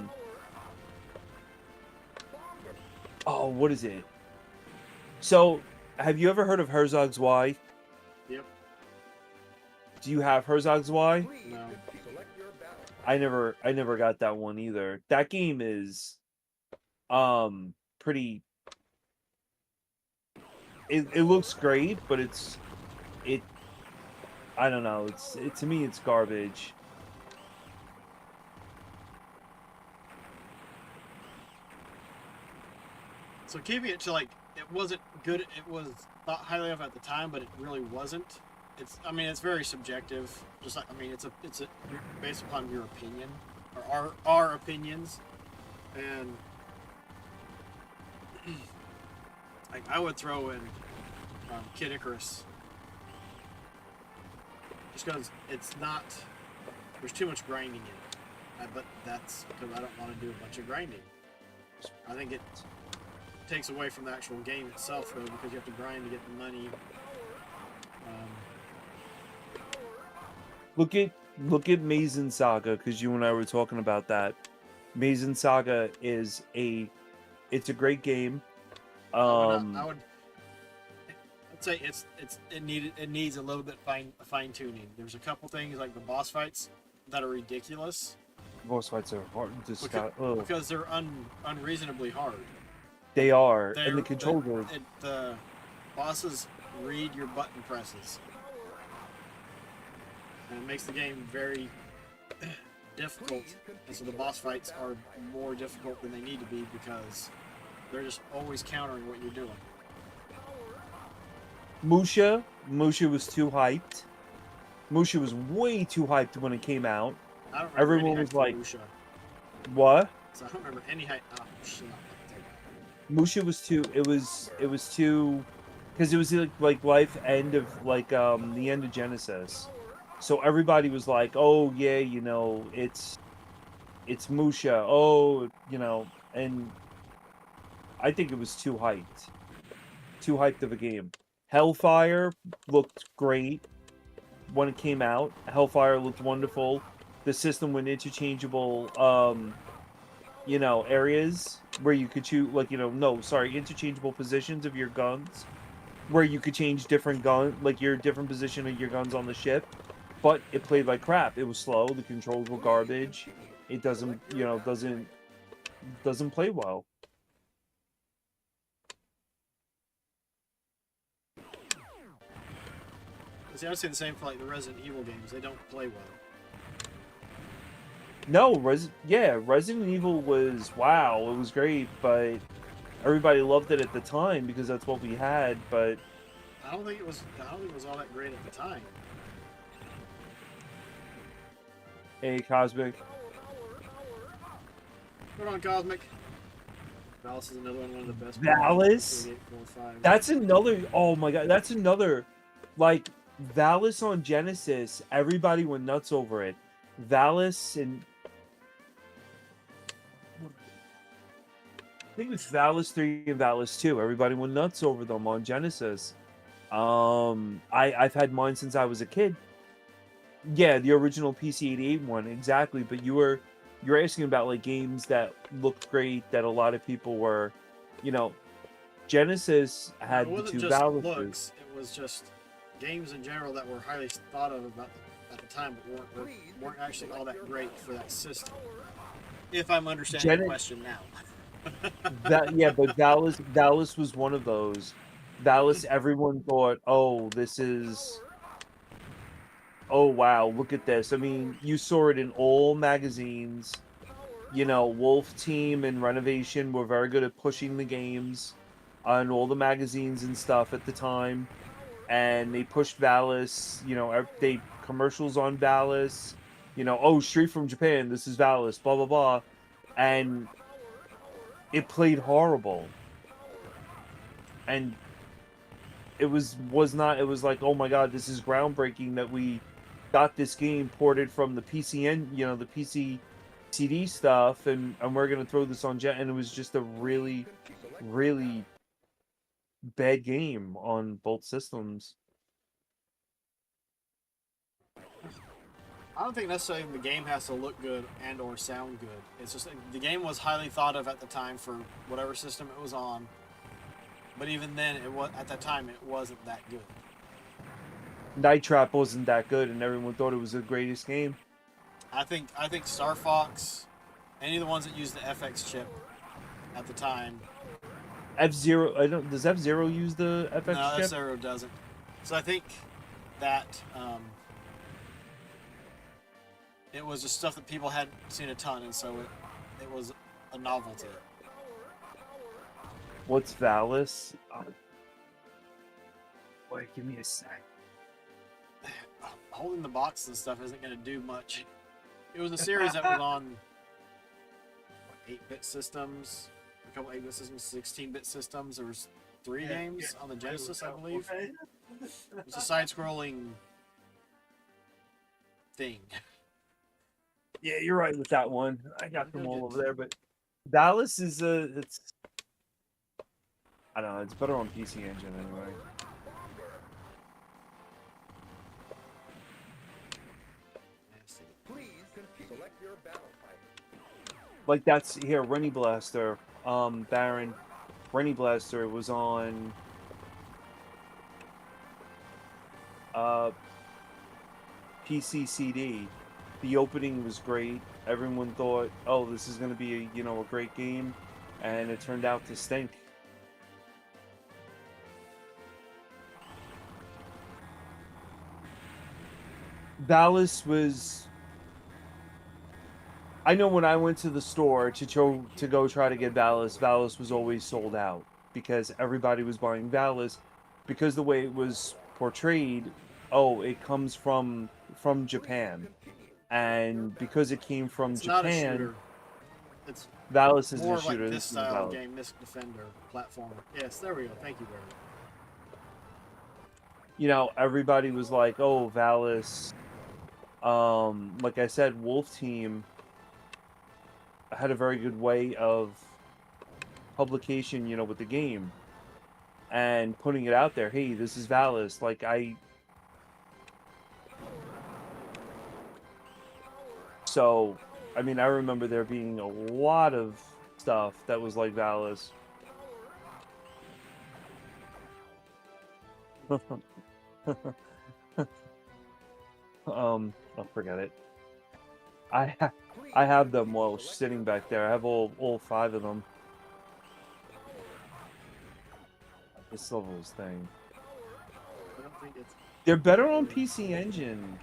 what is it? So, have you ever heard of Herzog's Y? Yep. Do you have Herzog's Y? Please No. select your ballot. I never got that one either. That game is pretty, it looks great, but I don't know, to me it's garbage. So keeping it to like, it wasn't good. It was thought highly of at the time, but it really wasn't. I mean, it's very subjective. Just like, I mean, it's based upon your opinion, or our opinions, and like I would throw in Kid Icarus, just because it's not. There's too much grinding in it, but that's because I don't want to do a bunch of grinding. I think it takes away from the actual game itself, though, because you have to grind to get the money. Look at Mazen Saga, because you and I were talking about that. Mazen Saga is it's a great game. I would I'd say it needs a little bit fine tuning. There's a couple things like the boss fights that are ridiculous Boss fights are hard. because they're unreasonably hard. They are, They're, and the controls are. the bosses read your button presses, and it makes the game very difficult. And so the boss fights are more difficult than they need to be because they're just always countering what you're doing. Musha was too hyped. Musha was way too hyped when it came out. I don't remember Everyone any was hype like, for Musha, "What?" so I don't remember any hype. Oh shit! Musha was too. It was too, because it was like life end of like the end of Genesis. So everybody was like, "Oh yeah, you know, it's Musha." Oh, you know, and I think it was too hyped of a game. Hellfire looked great when it came out. Hellfire looked wonderful. The system with interchangeable, you know, areas where you could choose, like, you know, no, sorry, interchangeable positions of your guns, where you could change different like your different position of your guns on the ship. But it played like crap. It was slow. The controls were garbage. It doesn't, you know, doesn't play well. See, I would say the same for like the Resident Evil games. They don't play well. No, Resident Evil was wow. It was great, but everybody loved it at the time because that's what we had. But I don't think it was all that great at the time. hey, Cosmic, Put on Cosmic. Valis is another one of the best. Valis? 3, 8, 4, 5. That's another. Oh my god, that's another. Like Valis on Genesis, everybody went nuts over it. Valis and I think it was Valis 3 and Valis 2. Everybody went nuts over them on Genesis. I've had mine since I was a kid. Yeah, the original PC-88 one, exactly. But you're asking about like games that looked great that a lot of people were, you know, Genesis had the two Valises. Looks, it was just games in general that were highly thought of at the time, but weren't actually all that great for that system. If I'm understanding the question now. But Valis was one of those. Valis, everyone thought, oh, this is. Oh wow, look at this. I mean, you saw it in all magazines. You know, Wolf Team and Renovation were very good at pushing the games on all the magazines and stuff at the time. And they pushed Valis, you know, they commercials on Valis, you know, oh, straight from Japan, this is Valis, blah, blah, blah. And it played horrible. And it was like, oh my god, this is groundbreaking that we got this game ported from the PCN, you know, the PC CD stuff, and we're gonna throw this on Jet, and it was just a really, really bad game on both systems. I don't think necessarily the game has to look good and or sound good. It's just the game was highly thought of at the time for whatever system it was on. But even then, at that time it wasn't that good. Night Trap wasn't that good, and everyone thought it was the greatest game. I think Star Fox, any of the ones that used the FX chip at the time. F-Zero, does F-Zero use the FX chip? No, F-Zero doesn't. So I think that it was just stuff that people hadn't seen a ton, and so it was a novelty. What's Valis? Wait, give me a sec. Holding the box and stuff isn't going to do much. It was a series that was on 8-bit systems, a couple 8-bit systems, 16-bit systems. There was 3 games on the Genesis, I believe. It's a side-scrolling thing. Yeah, you're right with that one. I got them all over there, but Valis is it's. I don't know. It's better on PC Engine anyway. your battle type. Like that's here, Rennie Blaster, Baron, Rennie Blaster was on PC CD. The opening was great. Everyone thought, oh, this is gonna be a great game, and it turned out to stink. Valis was. I know when I went to the store to go try to get Valis, Valis was always sold out because everybody was buying Valis because the way it was portrayed, oh, it comes from Japan, and because it came from It's not a Japan, shooter. It's Valis is more a of like shooter. this is style of Valis. game, Mystic Defender, platformer. Yes, there we go. Thank you, Barry. Everybody was like, oh, Valis. Like I said, Wolf Team had a very good way of publication, with the game and putting it out there. Hey, this is Valis. Like so, I mean, I remember there being a lot of stuff that was like Valis. I'll forget it. I have them sitting back there. I have all 5 of them. This level's thing. I don't think it's. They're better on PC Engine.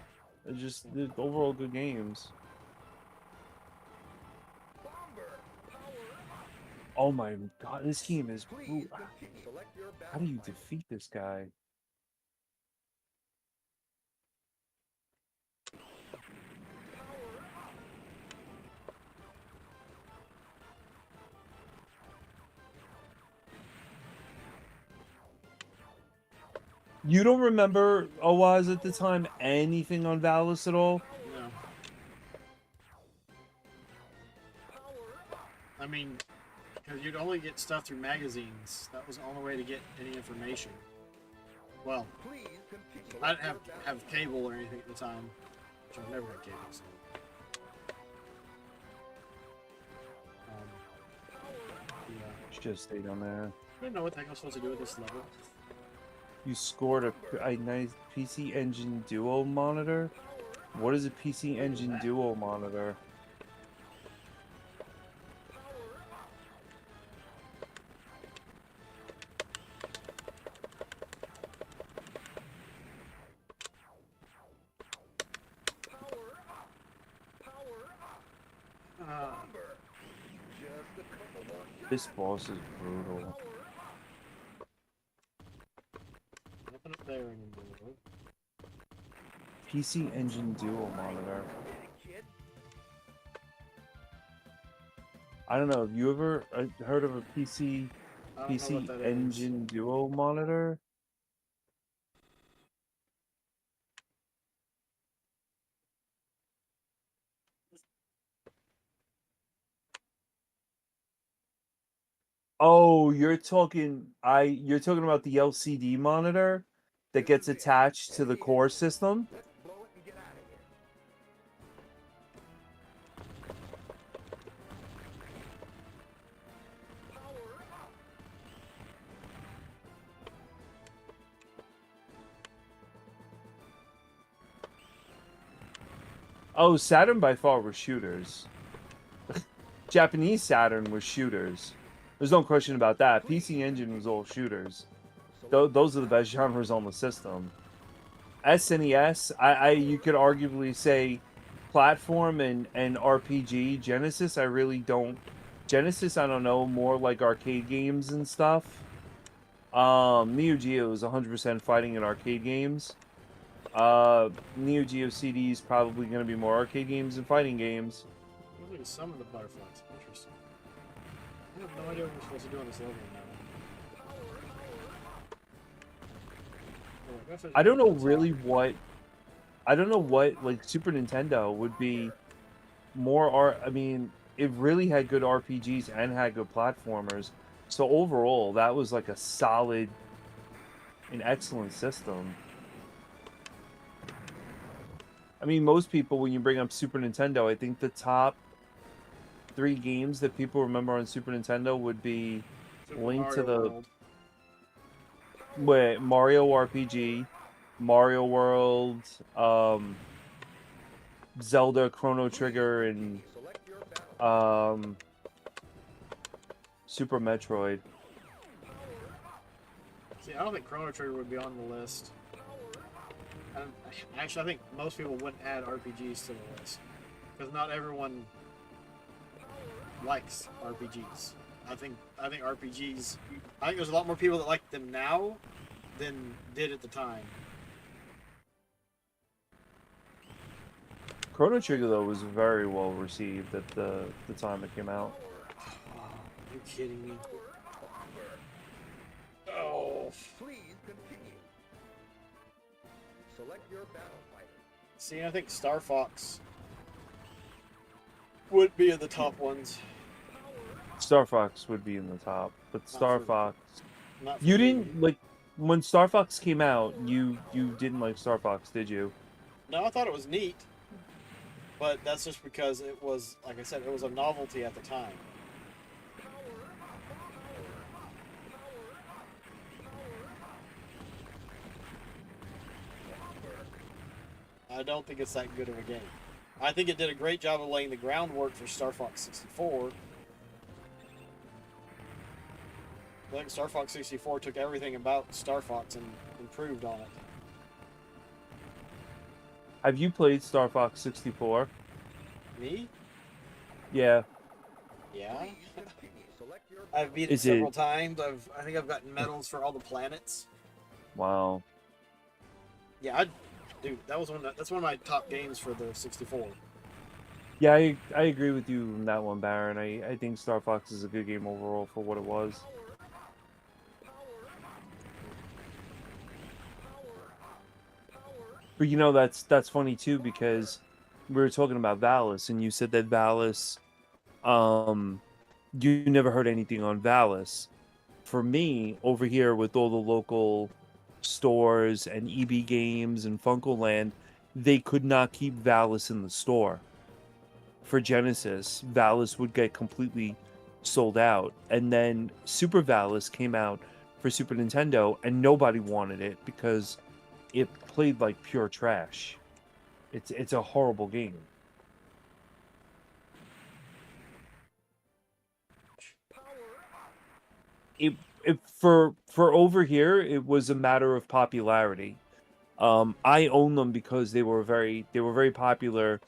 They're overall good games. Oh my god, this game is brutal. How do you defeat this guy? You don't remember Oaz at the time anything on Valis at all? No. I mean, because you'd only get stuff through magazines. That was the only way to get any information. Well, I didn't have cable or anything at the time. Which I've never had cable. So. Yeah. Just stay down there. I don't know what the heck I'm supposed to do with this level. You scored a nice PC Engine Duo monitor? What is a PC Engine Duo monitor? This boss is brutal. Nothing up there anymore. PC Engine Duo monitor. I don't know. Have you ever heard of a PC Engine Duo monitor? Oh, you're talking about the LCD monitor that gets attached to the core system? Oh, Saturn by far were shooters. Japanese Saturn was shooters. There's no question about that. PC Engine was all shooters. Those are the best genres on the system. SNES, you could arguably say platform and RPG. Genesis, I really don't. Genesis, I don't know, more like arcade games and stuff. Neo Geo is 100% fighting in arcade games. Neo Geo CD is probably going to be more arcade games than fighting games. Look at some of the butterflies. Interesting. I have no idea what we're supposed to do on this level now. I don't know really what. I don't know what like Super Nintendo would be more. I mean, it really had good RPGs and had good platformers. So overall, that was like a solid, an excellent system. I mean, most people, when you bring up Super Nintendo, I think the top 3 games that people remember on Super Nintendo would be Super Link to Mario the World. Mario RPG, Mario World, Zelda Chrono Trigger, and Super Metroid. See, I don't think Chrono Trigger would be on the list. Actually, I think most people wouldn't add RPGs to the list because not everyone likes RPGs. I think RPGs. I think there's a lot more people that like them now than did at the time. Chrono Trigger, though, was very well received at the time it came out. Oh, are you kidding me? Oh. Please continue. Select your battle fighter. See, I think Star Fox would be in the top ones. Star Fox would be in the top, but Star for- Fox. Not for You me. didn't like when Star Fox came out. You didn't like Star Fox, did you? No, I thought it was neat, but that's just because it was, like I said, it was a novelty at the time. I don't think it's that good of a game. I think it did a great job of laying the groundwork for Star Fox 64. I think Star Fox 64 took everything about Star Fox and improved on it. Have you played Star Fox 64? Me? Yeah. Yeah. Select your I've beat it Is several it- times. I think I've gotten medals for all the planets. Wow. Yeah, dude, that's one of my top games for the 64. Yeah, I agree with you on that one, Baron. I think Star Fox is a good game overall for what it was. But you know, that's funny too, because we were talking about Valis, and you said that Valis, you never heard anything on Valis. For me, over here with all the local stores and EB Games and Funkoland, they could not keep Valis in the store. For Genesis, Valis would get completely sold out. And then Super Valis came out for Super Nintendo, and nobody wanted it because it played like pure trash. It's a horrible game. It for over here, it was a matter of popularity. I own them because they were very popular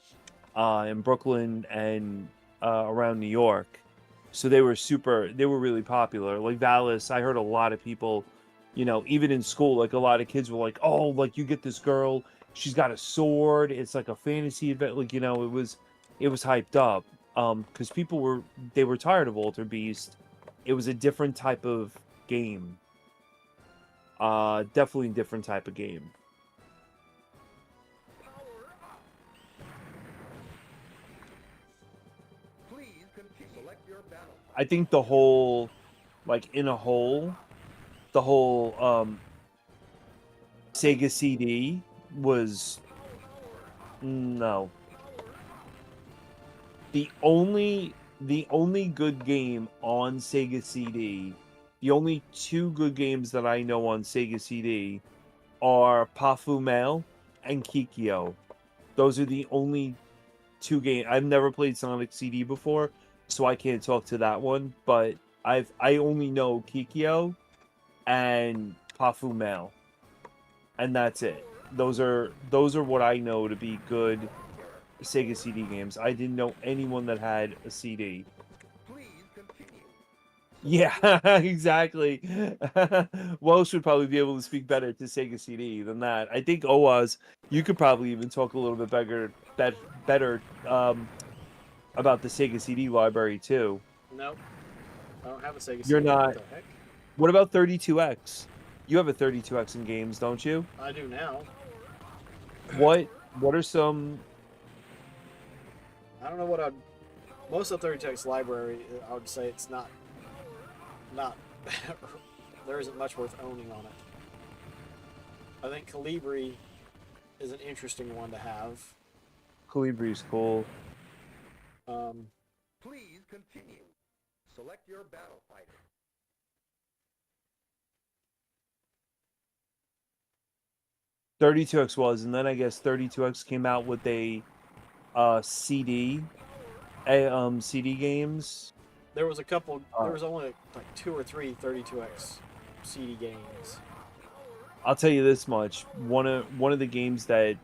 in Brooklyn and around New York. So they were really popular. Like Valis, I heard a lot of people, even in school, like a lot of kids were like, "Oh, like you get this girl, she's got a sword. It's like a fantasy event." Like, it was hyped up. Because people were tired of Alter Beast. It was a different type of game. Definitely a different type of game. Please continue. Select your battle. I think the whole, like in a whole, the whole Sega CD was no. The only good game on Sega CD, the only 2 good games that I know on Sega CD are Pafumel and Kikyo. Those are the only 2 games. I've never played Sonic CD before, so I can't talk to that one, but I only know Kikyo and Pafumel. And that's it. Those are what I know to be good Sega CD games. I didn't know anyone that had a CD. Please continue. Yeah, exactly. Welsh would probably be able to speak better to Sega CD than that. I think Oaz, you could probably even talk a little bit better about the Sega CD library too. Nope. I don't have a Sega CD. You're not. What the heck? What about 32X? You have a 32X in games, don't you? I do now. What are some? I don't know what I'd... Most of the 32X library, I would say it's not... there isn't much worth owning on it. I think Calibri is an interesting one to have. Calibri's cool. Please continue. Select your battle fighter. .32X was, and then I guess 32X came out with a CD, CD games. There was a couple. There was only like 2 or 3 32X CD games. I'll tell you this much: one of the games that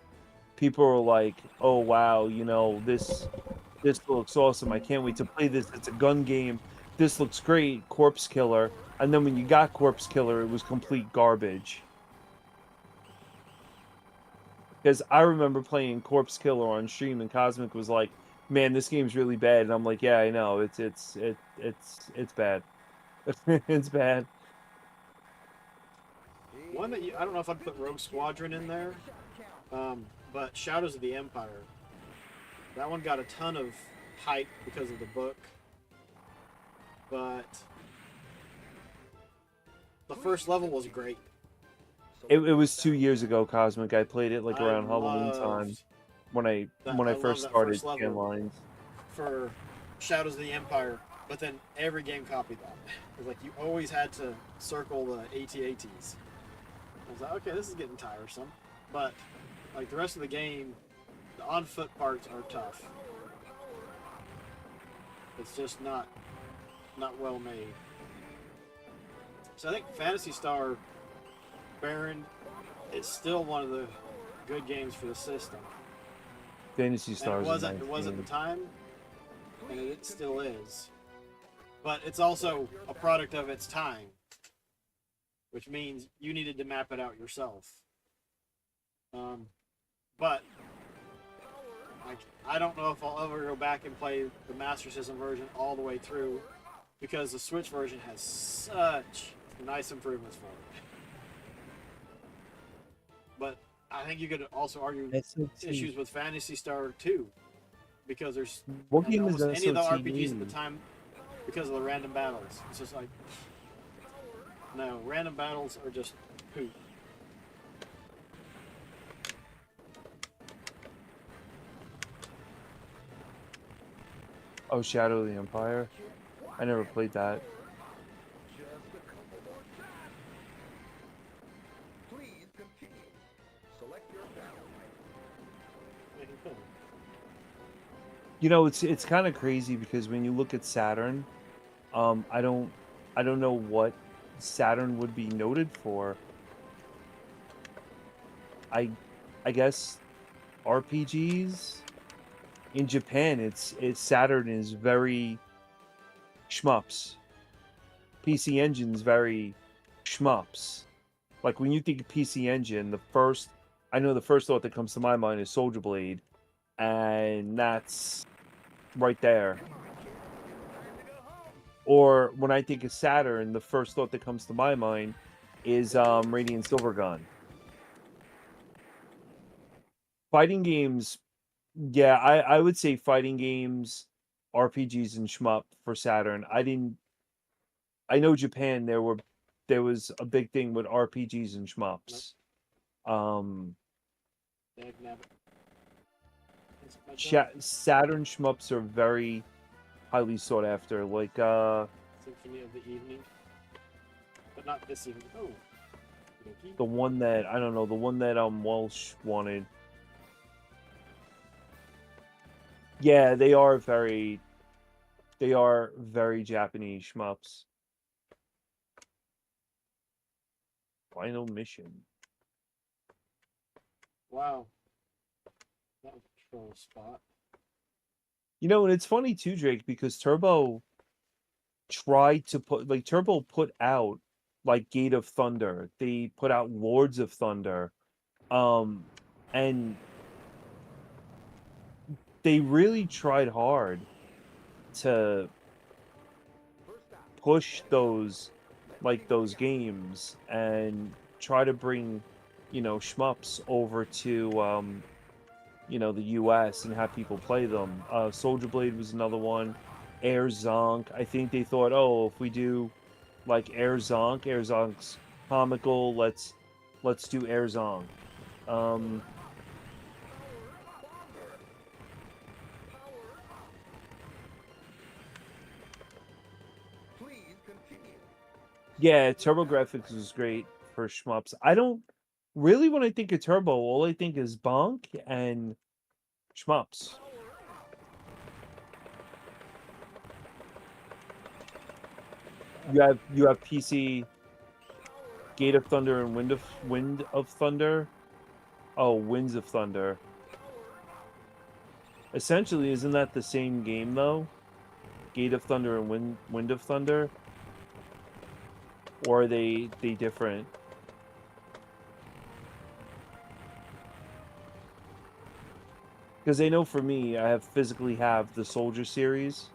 people were like, "Oh wow, you know this looks awesome! I can't wait to play this. It's a gun game. This looks great." Corpse Killer, and then when you got Corpse Killer, it was complete garbage. Because I remember playing Corpse Killer on stream, and Cosmic was like, "Man, this game's really bad," and I'm like, "Yeah, I know. It's bad. It's bad." One that I don't know if I'd put Rogue Squadron in there, but Shadows of the Empire. That one got a ton of hype because of the book, but the first level was great. It was 2 years ago, Cosmic. I played it like I around Halloween time when I first started scan lines. For Shadows of the Empire, but then every game copied that. It was like you always had to circle the AT-ATs. I was like, okay, this is getting tiresome. But like the rest of the game, the on-foot parts are tough. It's just not well made. So I think Phantasy Star Baron is still one of the good games for the system. Fantasy Stars. It was at the time, and it still is. But it's also a product of its time, which means you needed to map it out yourself. But I don't know if I'll ever go back and play the Master System version all the way through, because the Switch version has such nice improvements for it. But I think you could also argue issues with Phantasy Star 2, because there's what game is any of the SOTE? RPGs at the time, because of the random battles. It's just like, no, random battles are just poop. Oh, Shadow of the Empire. I never played that. Please continue. Select your battle fighter. You know, it's kind of crazy because when you look at Saturn, I don't know what Saturn would be noted for. I guess RPGs. In Japan, it's Saturn is very shmups. PC Engine's very shmups. Like when you think of PC Engine, the first thought that comes to my mind is Soldier Blade, and that's right there. Or when I think of Saturn, the first thought that comes to my mind is Radiant Silvergun. Fighting games, yeah, I would say fighting games, RPGs, and shmup for Saturn. I know Japan, there was a big thing with RPGs and shmups. Saturn shmups are very highly sought after, like Symphony of the Evening, but not this evening. Oh, the one that I don't know, the one that Walsh wanted. Yeah, they are very Japanese shmups. Final mission. Wow, that was a control spot. You know, and it's funny too, Drake, because Turbo put out like Gate of Thunder. They put out Lords of Thunder. And they really tried hard to push those games and try to bring, shmups over to the US and have people play them. Soldier Blade was another one. Air Zonk. I think they thought, oh, if we do like Air Zonk's comical, let's do Air Zonk. Yeah, Turbo Graphics was great for shmups. I don't really, when I think of Turbo, all I think is Bonk and shmups. You have PC, Gate of Thunder and Wind of Thunder. Oh, Winds of Thunder. Essentially, isn't that the same game though? Gate of Thunder and Wind of Thunder? Or are they different? Because I know for me, I physically have the Soldier series,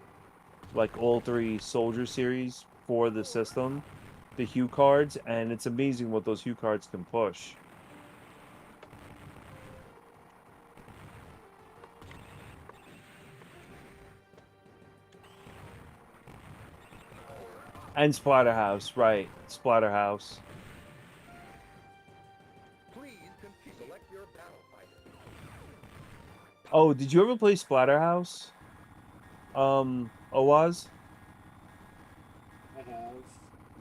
like all 3 Soldier series for the system, the Hue cards, and it's amazing what those Hue cards can push. And Splatterhouse, right? Splatterhouse. Please continue. Select your battle fighter. Oh, did you ever play Splatterhouse? Oaz? I have.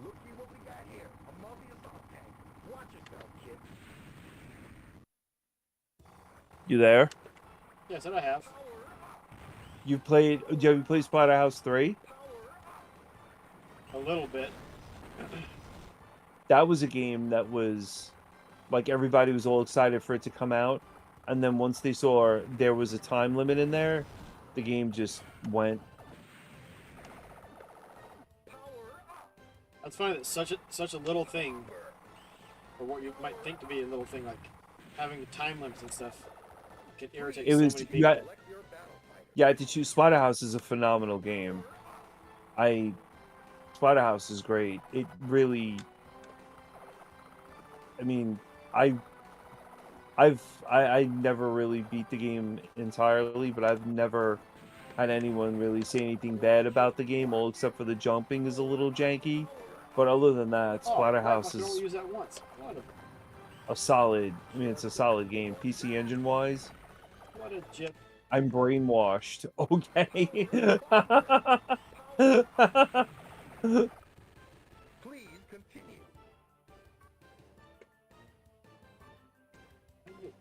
Looky what we got here. A multi-assault tank. Watch yourself, kid. You there? Yeah, I said I have. You played? Have you played Splatterhouse 3? A little bit. That was a game that was like everybody was all excited for it to come out, and then once they saw there was a time limit in there, the game just went. That's funny that such a little thing, or what you might think to be a little thing, like having time limits and stuff, can irritate so many people. Yeah, to choose Splatterhouse is a phenomenal game. Splatterhouse is great. It really. I mean, I never really beat the game entirely, but I've never had anyone really say anything bad about the game, all except for the jumping is a little janky. But other than that, Splatterhouse is use that once. a solid. I mean, it's a solid game, PC Engine wise. What a jip. I'm brainwashed. Okay. Please continue.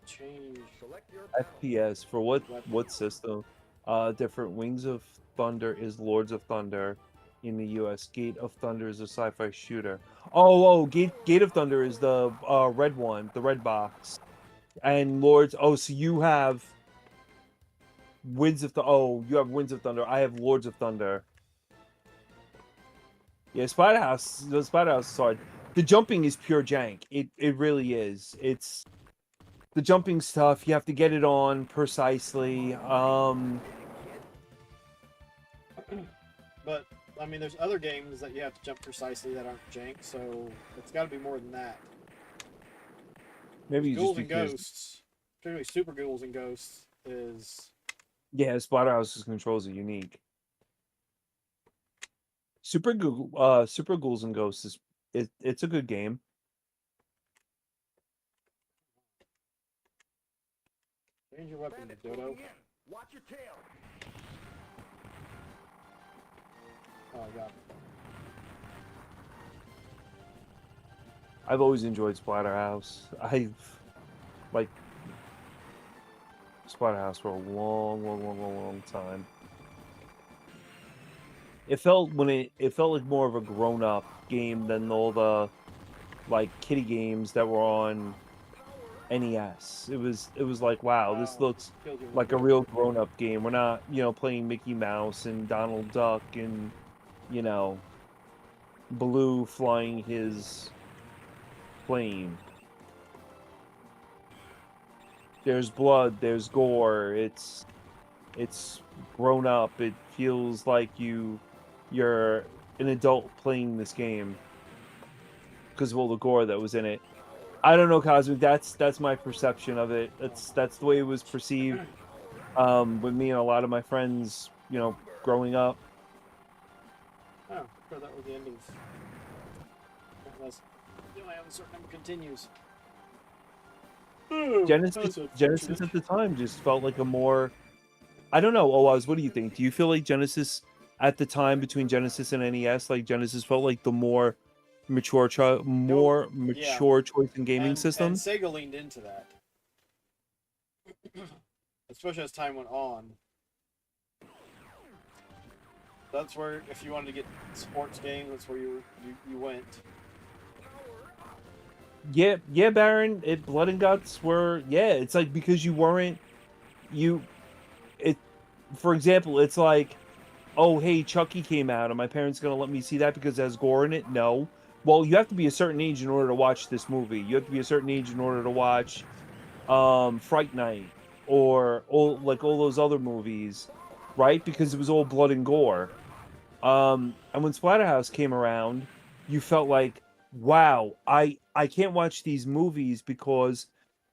Change. Select your FPS for what system? Different. Wings of Thunder is Lords of Thunder in the US. Gate of Thunder is a sci-fi shooter. Gate of Thunder is the red one, the red box. And Lords. Oh, so you have Winds of you have Winds of Thunder. I have Lords of Thunder. Yeah, Splatterhouse. The Splatterhouse is hard. The jumping is pure jank. It really is. It's the jumping stuff. You have to get it on precisely. But I mean, there's other games that you have to jump precisely that aren't jank, so it's got to be more than that. Maybe Ghouls and Ghosts, particularly Super Ghouls and Ghosts, is. Yeah, Splatterhouse's controls are unique. Super Ghouls and Ghosts it's a good game. Change your weapon, Dodo. Watch your tail. Oh god. I've always enjoyed Splatterhouse. I've like Splatterhouse for a long time. It felt like more of a grown-up game than all the like kiddie games that were on NES. It was like, wow, this looks like a real grown-up game. We're not, playing Mickey Mouse and Donald Duck and, Baloo flying his plane. There's blood, there's gore. It's grown up. It feels like you're an adult playing this game because of all the gore that was in it. I don't know, Cosmic. That's my perception of it. That's the way it was perceived with me and a lot of my friends, growing up. Oh, sure, that were the endings. Unless you only have a certain number continues. Genesis at the time just felt like a more. I don't know, Oaz. What do you think? Do you feel like Genesis at the time between Genesis and NES, like Genesis felt like the more more Yeah. mature choice in gaming And systems. Sega leaned into that, especially as time went on. That's where, if you wanted to get sports games, that's where you went. Yeah, Baron. Blood and Guts were It's like because you weren't you. It, for example, it's like, oh hey, Chucky came out, and my parents gonna let me see that because it has gore in it? No. Well, you have to be a certain age in order to watch this movie. You have to be a certain age in order to watch Fright Night or all those other movies, right? Because it was all blood and gore. And when Splatterhouse came around, you felt like, wow, I can't watch these movies because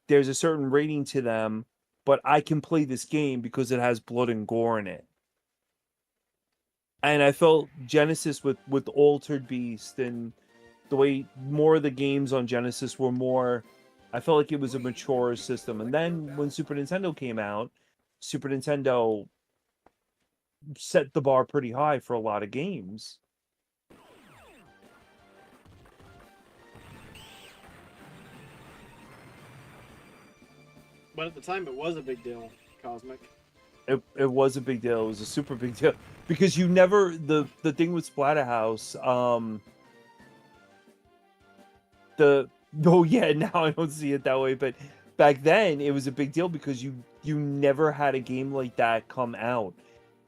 there's a certain rating to them, but I can play this game because it has blood and gore in it. And I felt Genesis with Altered Beast and the way more of the games on Genesis were more, I felt like it was a mature system. And then when Super Nintendo came out, Super Nintendo set the bar pretty high for a lot of games. But at the time, it was a big deal, Cosmic. It was a big deal. It was a super big deal because you never the thing with Splatterhouse. Now I don't see it that way, but back then it was a big deal because you never had a game like that come out.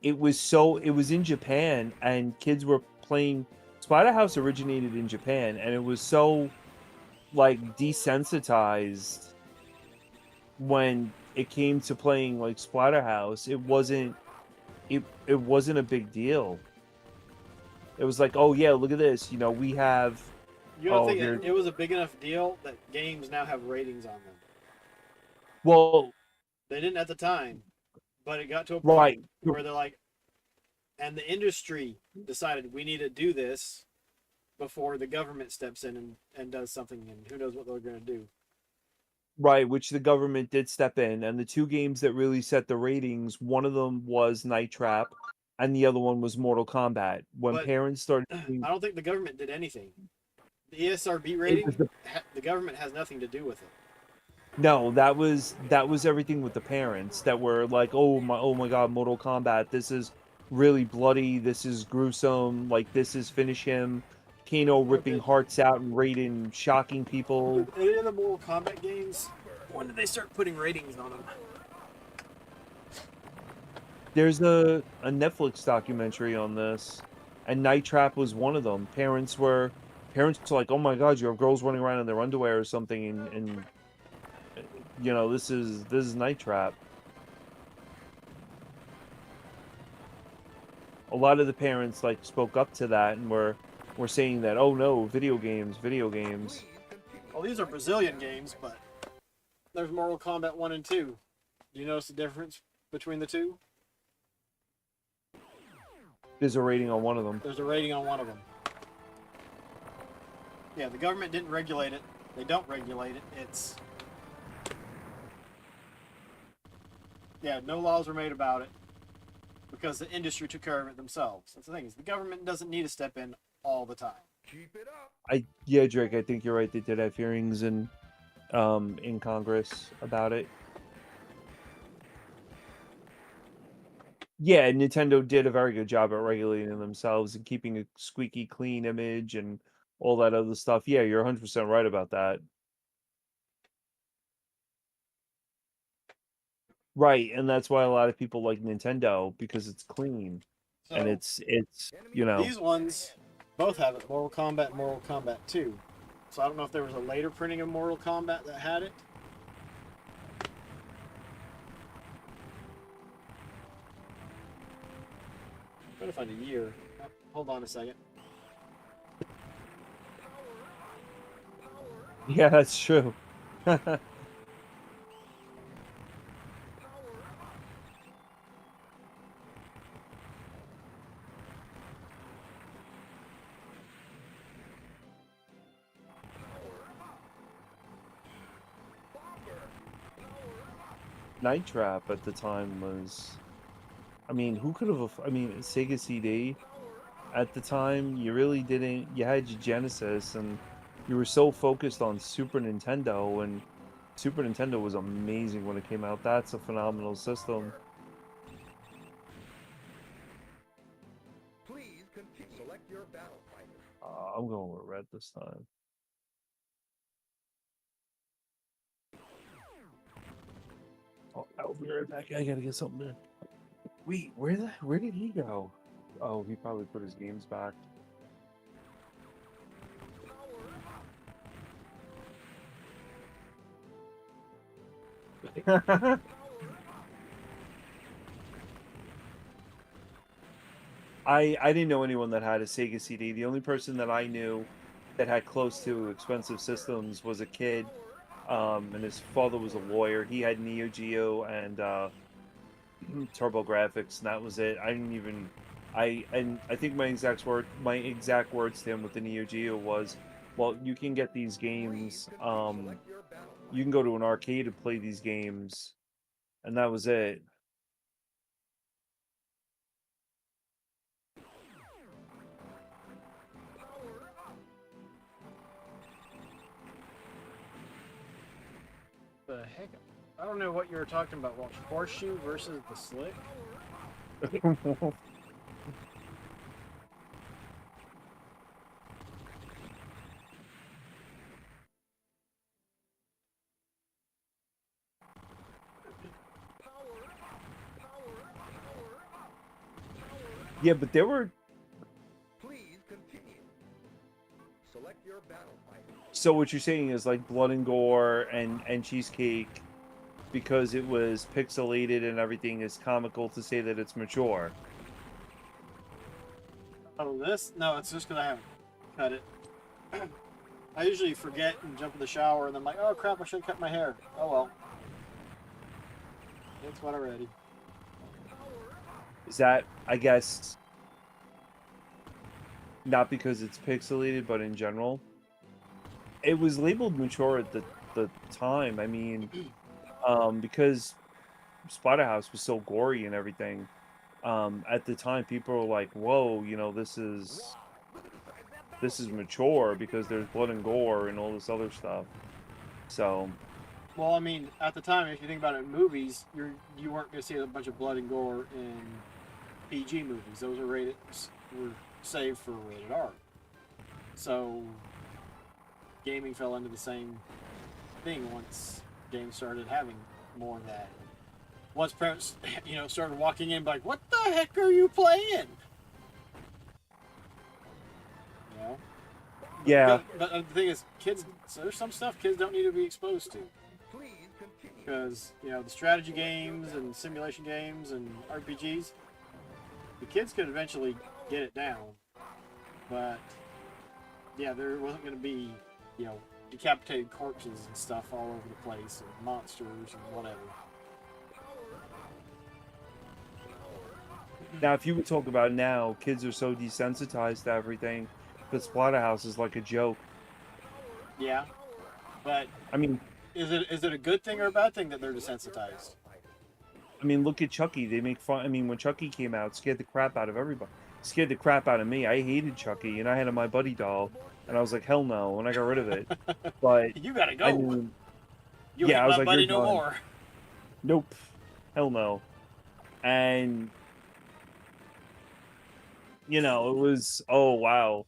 It was in Japan and kids were playing. Splatterhouse originated in Japan and it was so like desensitized when it came to playing like Splatterhouse. It wasn't a big deal. It was like, oh yeah, look at this. We have. You don't Oh, think here. it was a big enough deal that games now have ratings on them? Well, They didn't at the time, but it got to a right. point where they're like, and the industry decided we need to do this before the government steps in and does something, and who knows what they're going to do. Right, which the government did step in, and the two games that really set the ratings, one of them was Night Trap, and the other one was Mortal Kombat. When But parents started, I don't think the government did anything. The ESRB it rating, was the government has nothing to do with it. no, that was everything with the parents that were like, oh my God, Mortal Kombat, this is really bloody, this is gruesome, like this is finish him, Kano ripping Okay. hearts out and Raiden shocking people. Any of the Mortal Kombat games, when did they start putting ratings on them? There's a Netflix documentary on this, and Night Trap was one of them. Parents were like, "Oh my God, you have girls running around in their underwear or something," and this is Night Trap. A lot of the parents like spoke up to that and were saying that, "Oh no, video games." Well, these are Brazilian games, but there's Mortal Kombat 1 and 2. Do you notice the difference between the two? There's a rating on one of them. There's a rating on one of them. Yeah, the government didn't regulate it. They don't regulate it. It's... Yeah, no laws were made about it because the industry took care of it themselves. That's the thing, is the government doesn't need to step in all the time. Keep it up. Drake, I think you're right. They did have hearings in Congress about it. Yeah, Nintendo did a very good job at regulating themselves and keeping a squeaky clean image and all that other stuff. Yeah, you're 100% right about that. Right, and that's why a lot of people like Nintendo, because it's clean. So, And it's these ones both have it, Mortal Kombat and Mortal Kombat 2. So I don't know if there was a later printing of Mortal Kombat that had it. I'm trying to find a year. Hold on a second. Yeah, that's true. Night Trap at the time was, I mean, who could have? I mean, Sega CD. at the time, you really didn't. You had your Genesis, and you were so focused on Super Nintendo, and Super Nintendo was amazing when it came out. That's a phenomenal system. Please continue. Select your battle fighter. I'm going with red this time. Oh, I'll be right back. I gotta get something there. Wait, where did he go? Oh, he probably put his games back. I didn't know anyone that had a Sega CD. The only person that I knew that had close to expensive systems was a kid, and his father was a lawyer. He had Neo Geo and Turbo Graphics, and that was it. I didn't even. I think my exact words to him with the Neo Geo was, "Well, you can get these games. You can go to an arcade and play these games," and that was it. The heck? I don't know what you were talking about. What, horseshoe versus the slick? Yeah, but there were. Please continue. Select your battle fighter. So what you're saying is like Blood and Gore and Cheesecake, because it was pixelated and everything, is comical to say that it's mature. Oh, this? No, it's just because I haven't cut it. I usually forget and jump in the shower, and I'm like, oh crap, I should have cut my hair. Oh well. It's what already. Is that, I guess, not because it's pixelated, but in general? It was labeled mature at the time. I mean, because Splatterhouse was so gory and everything. At the time, people were like, "Whoa, you know, this is mature because there's blood and gore and all this other stuff." So, Well, I mean, at the time, if you think about it, in movies, you weren't going to see a bunch of blood and gore in PG movies. Those were saved for rated R. So, gaming fell into the same thing once games started having more of that. Once parents, started walking in like, "What the heck are you playing?" You know. yeah, But the thing is, kids. So there's some stuff kids don't need to be exposed to. Please continue. Because the strategy games and simulation games and RPGs, the kids could eventually get it down, but yeah, there wasn't going to be decapitated corpses and stuff all over the place and monsters and whatever. now if you would talk about now, kids are so desensitized to everything that Splatterhouse is like a joke. Yeah, but I mean, is it a good thing or a bad thing that they're desensitized? look at Chucky. They make fun. I mean, when Chucky came out, it scared the crap out of everybody. It scared the crap out of me. I hated Chucky, and I had a My Buddy doll, and I was like, hell no, and I got rid of it. But You gotta go. I mean, You yeah, ain't I was my like, buddy you're no done. more. Nope, hell no. And it was, oh wow,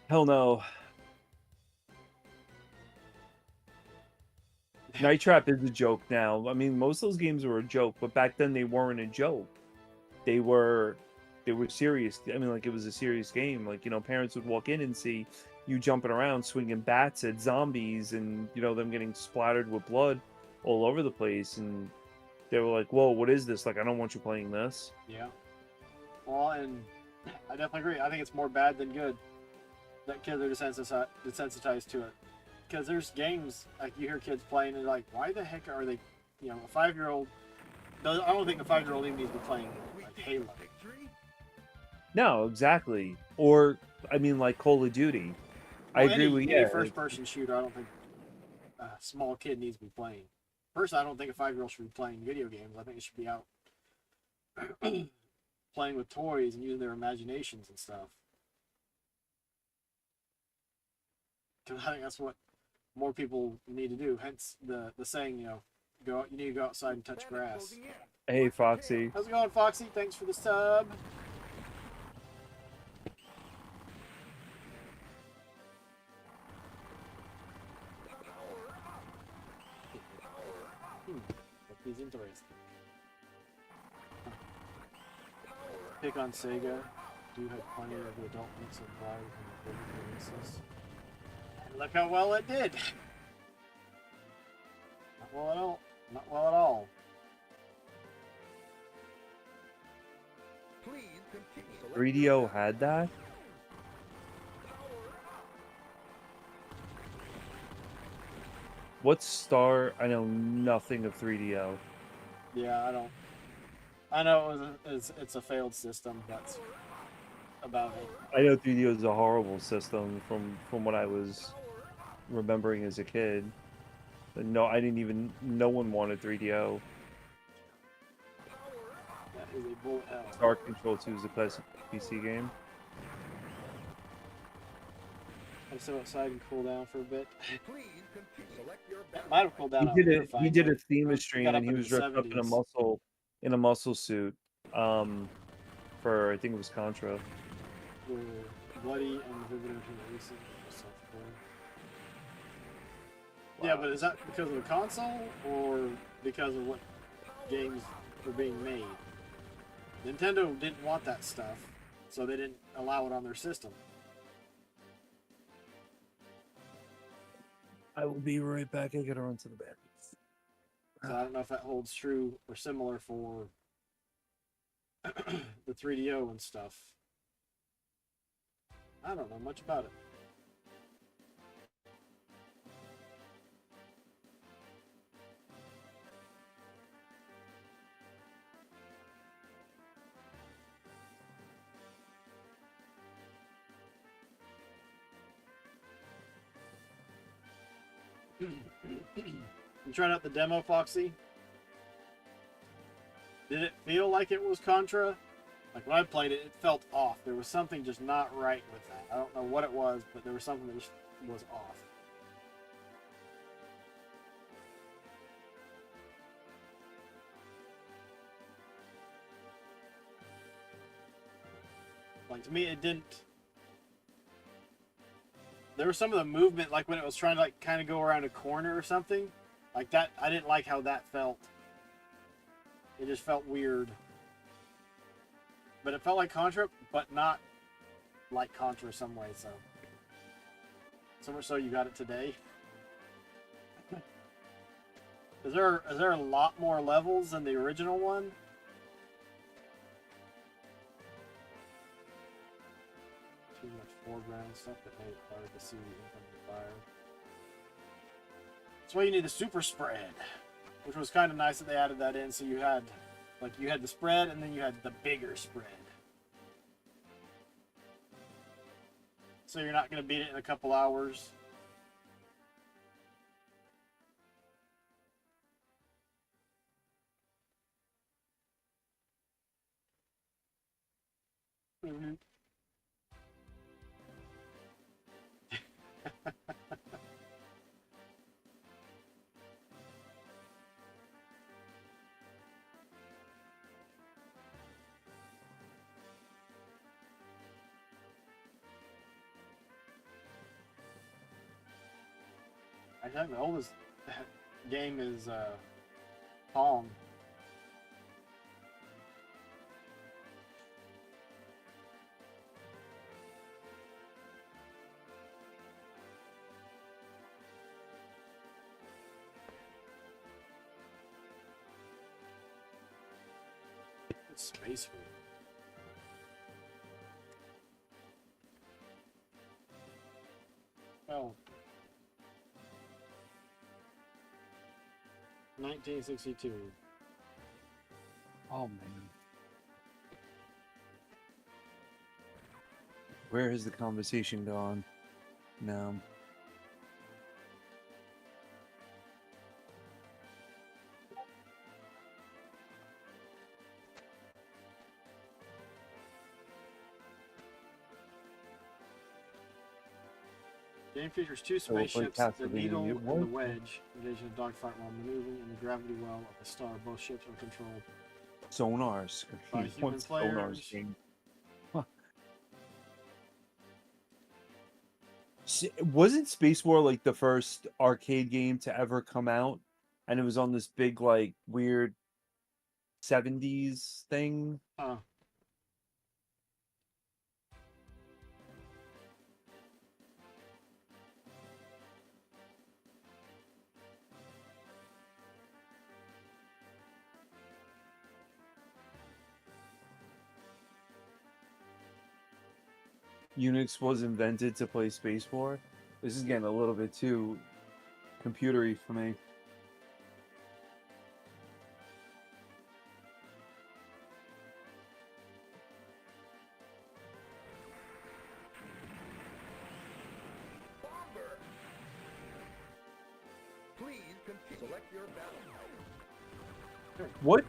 hell no. Night Trap is a joke now. I mean, most of those games were a joke, but back then they weren't a joke. They were serious. I mean, like, it was a serious game. Like, parents would walk in and see you jumping around, swinging bats at zombies, and them getting splattered with blood all over the place, and they were like, "Whoa, what is this? Like, I don't want you playing this." Yeah. Well, and I definitely agree. I think it's more bad than good that kids are desensitized to it. Because there's games, like, you hear kids playing and like, why the heck are they, a 5-year-old, I don't think a 5-year-old even needs to be playing like Halo. No, exactly. Or, I mean, like Call of Duty. I agree with any you. first-person shooter, I don't think a small kid needs to be playing. Personally, I don't think a 5-year-old should be playing video games. I think it should be out playing with toys and using their imaginations and stuff. Because I think that's what more people need to do. Hence the saying, you know, you need to go outside and touch grass. Hey, Foxy. How's it going, Foxy? Thanks for the sub. He's interesting. Pick on Sega. Do have plenty of the adult mix of live and the releases. And look how well it did. Not well at all. Not well at all. Please continue. 3DO had that? What's Star? I know nothing of 3DO. Yeah, I don't. I know it's a failed system. That's about it. I know 3DO is a horrible system from what I was remembering as a kid. But no, I didn't even. No one wanted 3DO. That is a bullet hell. Star Control 2 is a classic PC game. I'll sit outside and cool down for a bit. Please continue. Select your That might have cooled down. He did a theme stream Got up and he in was the dressed up in a 70s. muscle suit. For I think it was Contra. Bloody and vivid racing. Yeah, but is that because of the console or because of what games were being made? Nintendo didn't want that stuff, so they didn't allow it on their system. I will be right back. I gotta run to the bathroom. So I don't know if that holds true or similar for the 3DO and stuff. I don't know much about it. You tried out the demo, Foxy? Did it feel like it was Contra? Like when I played it, it felt off. There was something just not right with that. I don't know what it was, but there was something that just was off. Like to me, it didn't. There was some of the movement, like when it was trying to like kind of go around a corner or something, like that. I didn't like how that felt. It just felt weird. But it felt like Contra, but not like Contra some way. So much so you got it today. Is there a lot more levels than the original one? Too much foreground stuff that made it hard to see the incoming fire. That's why you need the super spread, which was kind of nice that they added that in. So you had the spread, and then you had the bigger spread. So you're not going to beat it in a couple hours. Mm-hmm. I think the oldest game is Palm. It's Space Food. Oh. 1962. Oh man. Where has the conversation gone? No. Game features two So we'll play spaceships, the Castlevania. Needle You and the what? Wedge, engaged in a dogfight while maneuvering in the gravity well of the star. Both ships are controlled Sonars. by human What's Sonars players. game? Huh. Wasn't Space War like the first arcade game to ever come out? And it was on this big, like, weird 70s thing? Huh. Unix was invented to play Space War. This is getting a little bit too computery for me. Bomber! Please continue. Select your battle type.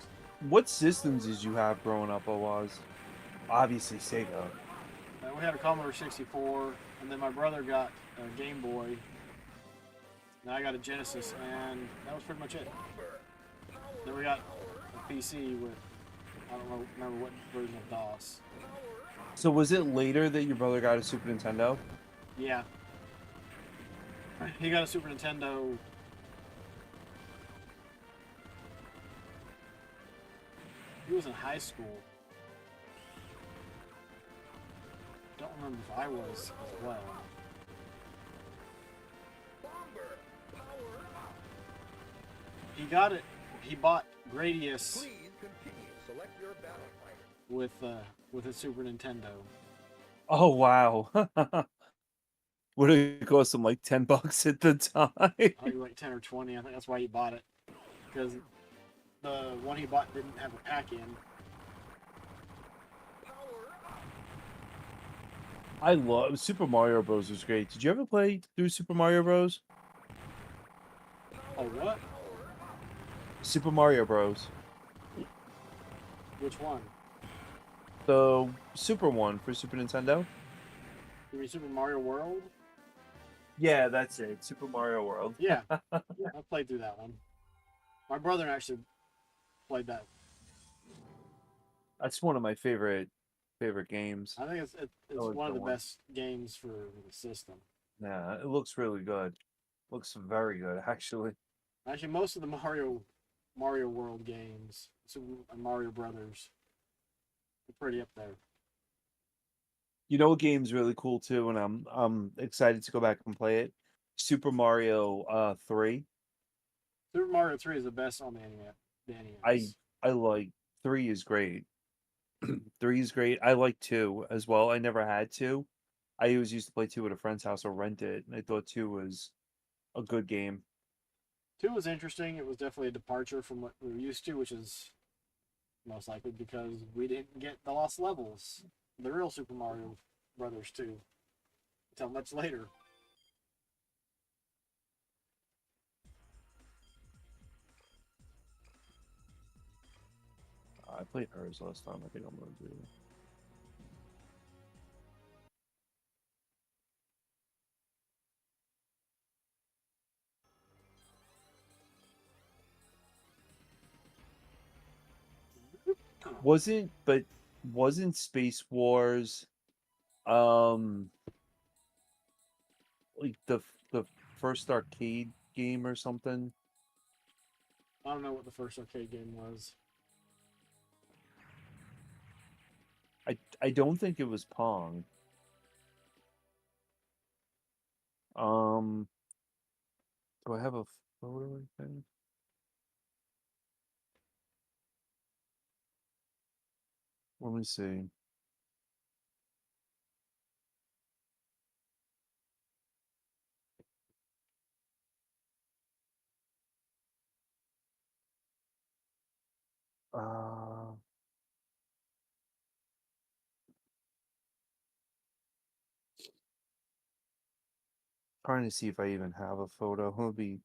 What systems did you have growing up, Awaz? Obviously Sega. We had a Commodore 64, and then my brother got a Game Boy. Now I got a Genesis, and that was pretty much it. Then we got a PC with, I don't remember what version of DOS. So was it later that your brother got a Super Nintendo? Yeah. He got a Super Nintendo. He was in high school. Don't remember if I was as well. He got it. He bought Gradius Please continue. Select your battle type. with a Super Nintendo. Oh wow. Would it cost him like $10 at the time? I think it was like 10 or 20. I think that's why he bought it, because the one he bought didn't have a pack in. I love Super Mario Bros. Was great. Did you ever play through Super Mario Bros? Oh, what? Super Mario Bros. Which one? The Super one for Super Nintendo? You mean Super Mario World? Yeah, that's it. Super Mario World. Yeah, I played through that one. My brother actually played that. That's one of my favorite games. I think it's Oh, one of the good one. best games for the system. Yeah, it looks really good. Looks very good, actually. Actually, most of the Mario World games, Super Mario Brothers, are pretty up there. You know what game's really cool too, and I'm excited to go back and play it. Super Mario 3. Super Mario 3 is the best on the NES. I like 3 is great. 3 is great. I like 2 as well. I never had 2. I always used to play 2 at a friend's house or rent it, and I thought 2 was a good game. 2 was interesting. It was definitely a departure from what we were used to, which is most likely because we didn't get the lost levels, the real Super Mario Brothers 2, until much later. I played hers last time. I think I'm gonna do it. Wasn't Space Wars um like the first arcade game or something? I don't know what the first arcade game was. I don't think it was Pong. Um, do I have a photo? I think. Let me see. Uh, trying to see if I even have a photo. It would be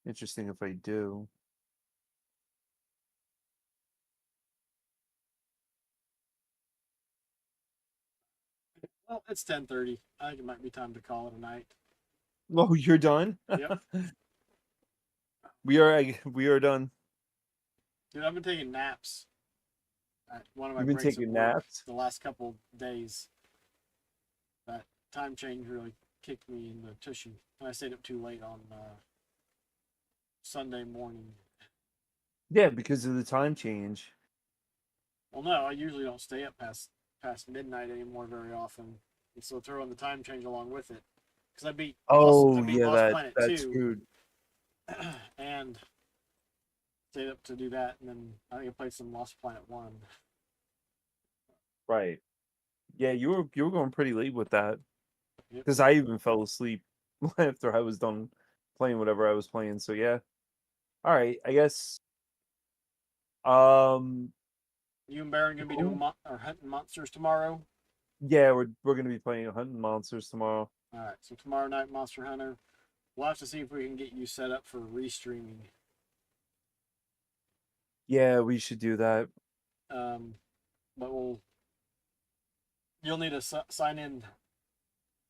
interesting if I do. Well, it's 10:30. I think it might be time to call it a night. Oh, you're done? Yep. We are done. Dude, I've been taking naps at one of my You've been breaks at taking work naps? the last couple days. That time change really kicked me in the tushy. And I stayed up too late on Sunday morning. Yeah, because of the time change. Well, no, I usually don't stay up past midnight anymore very often. And so throw in the time change along with it. Because I beat Oh, Lost yeah, Planet that's 2 screwed. and stayed up to do that, and then I think I played some Lost Planet 1. Right. Yeah, you were going pretty late with that. Yep. Because I even fell asleep after I was done playing whatever I was playing. So yeah. All right, I guess. You and Baron gonna be doing or hunting monsters tomorrow? Yeah, we're gonna be playing Hunting Monsters tomorrow. Alright, so tomorrow night, Monster Hunter. We'll have to see if we can get you set up for restreaming. Yeah, we should do that. But you'll need to sign in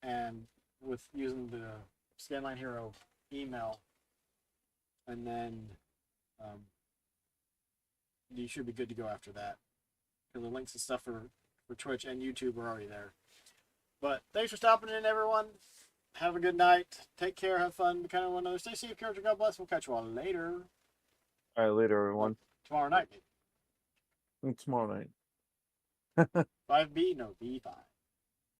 and with using the Scanline Hero email, and then you should be good to go after that. Because the links and stuff for Twitch and YouTube are already there. But thanks for stopping in, everyone. Have a good night. Take care. Have fun. Be kind of one another. Stay safe, character. God bless. We'll catch you all later. All right, later, everyone. Tomorrow night. Tomorrow night. 5B? No, B5.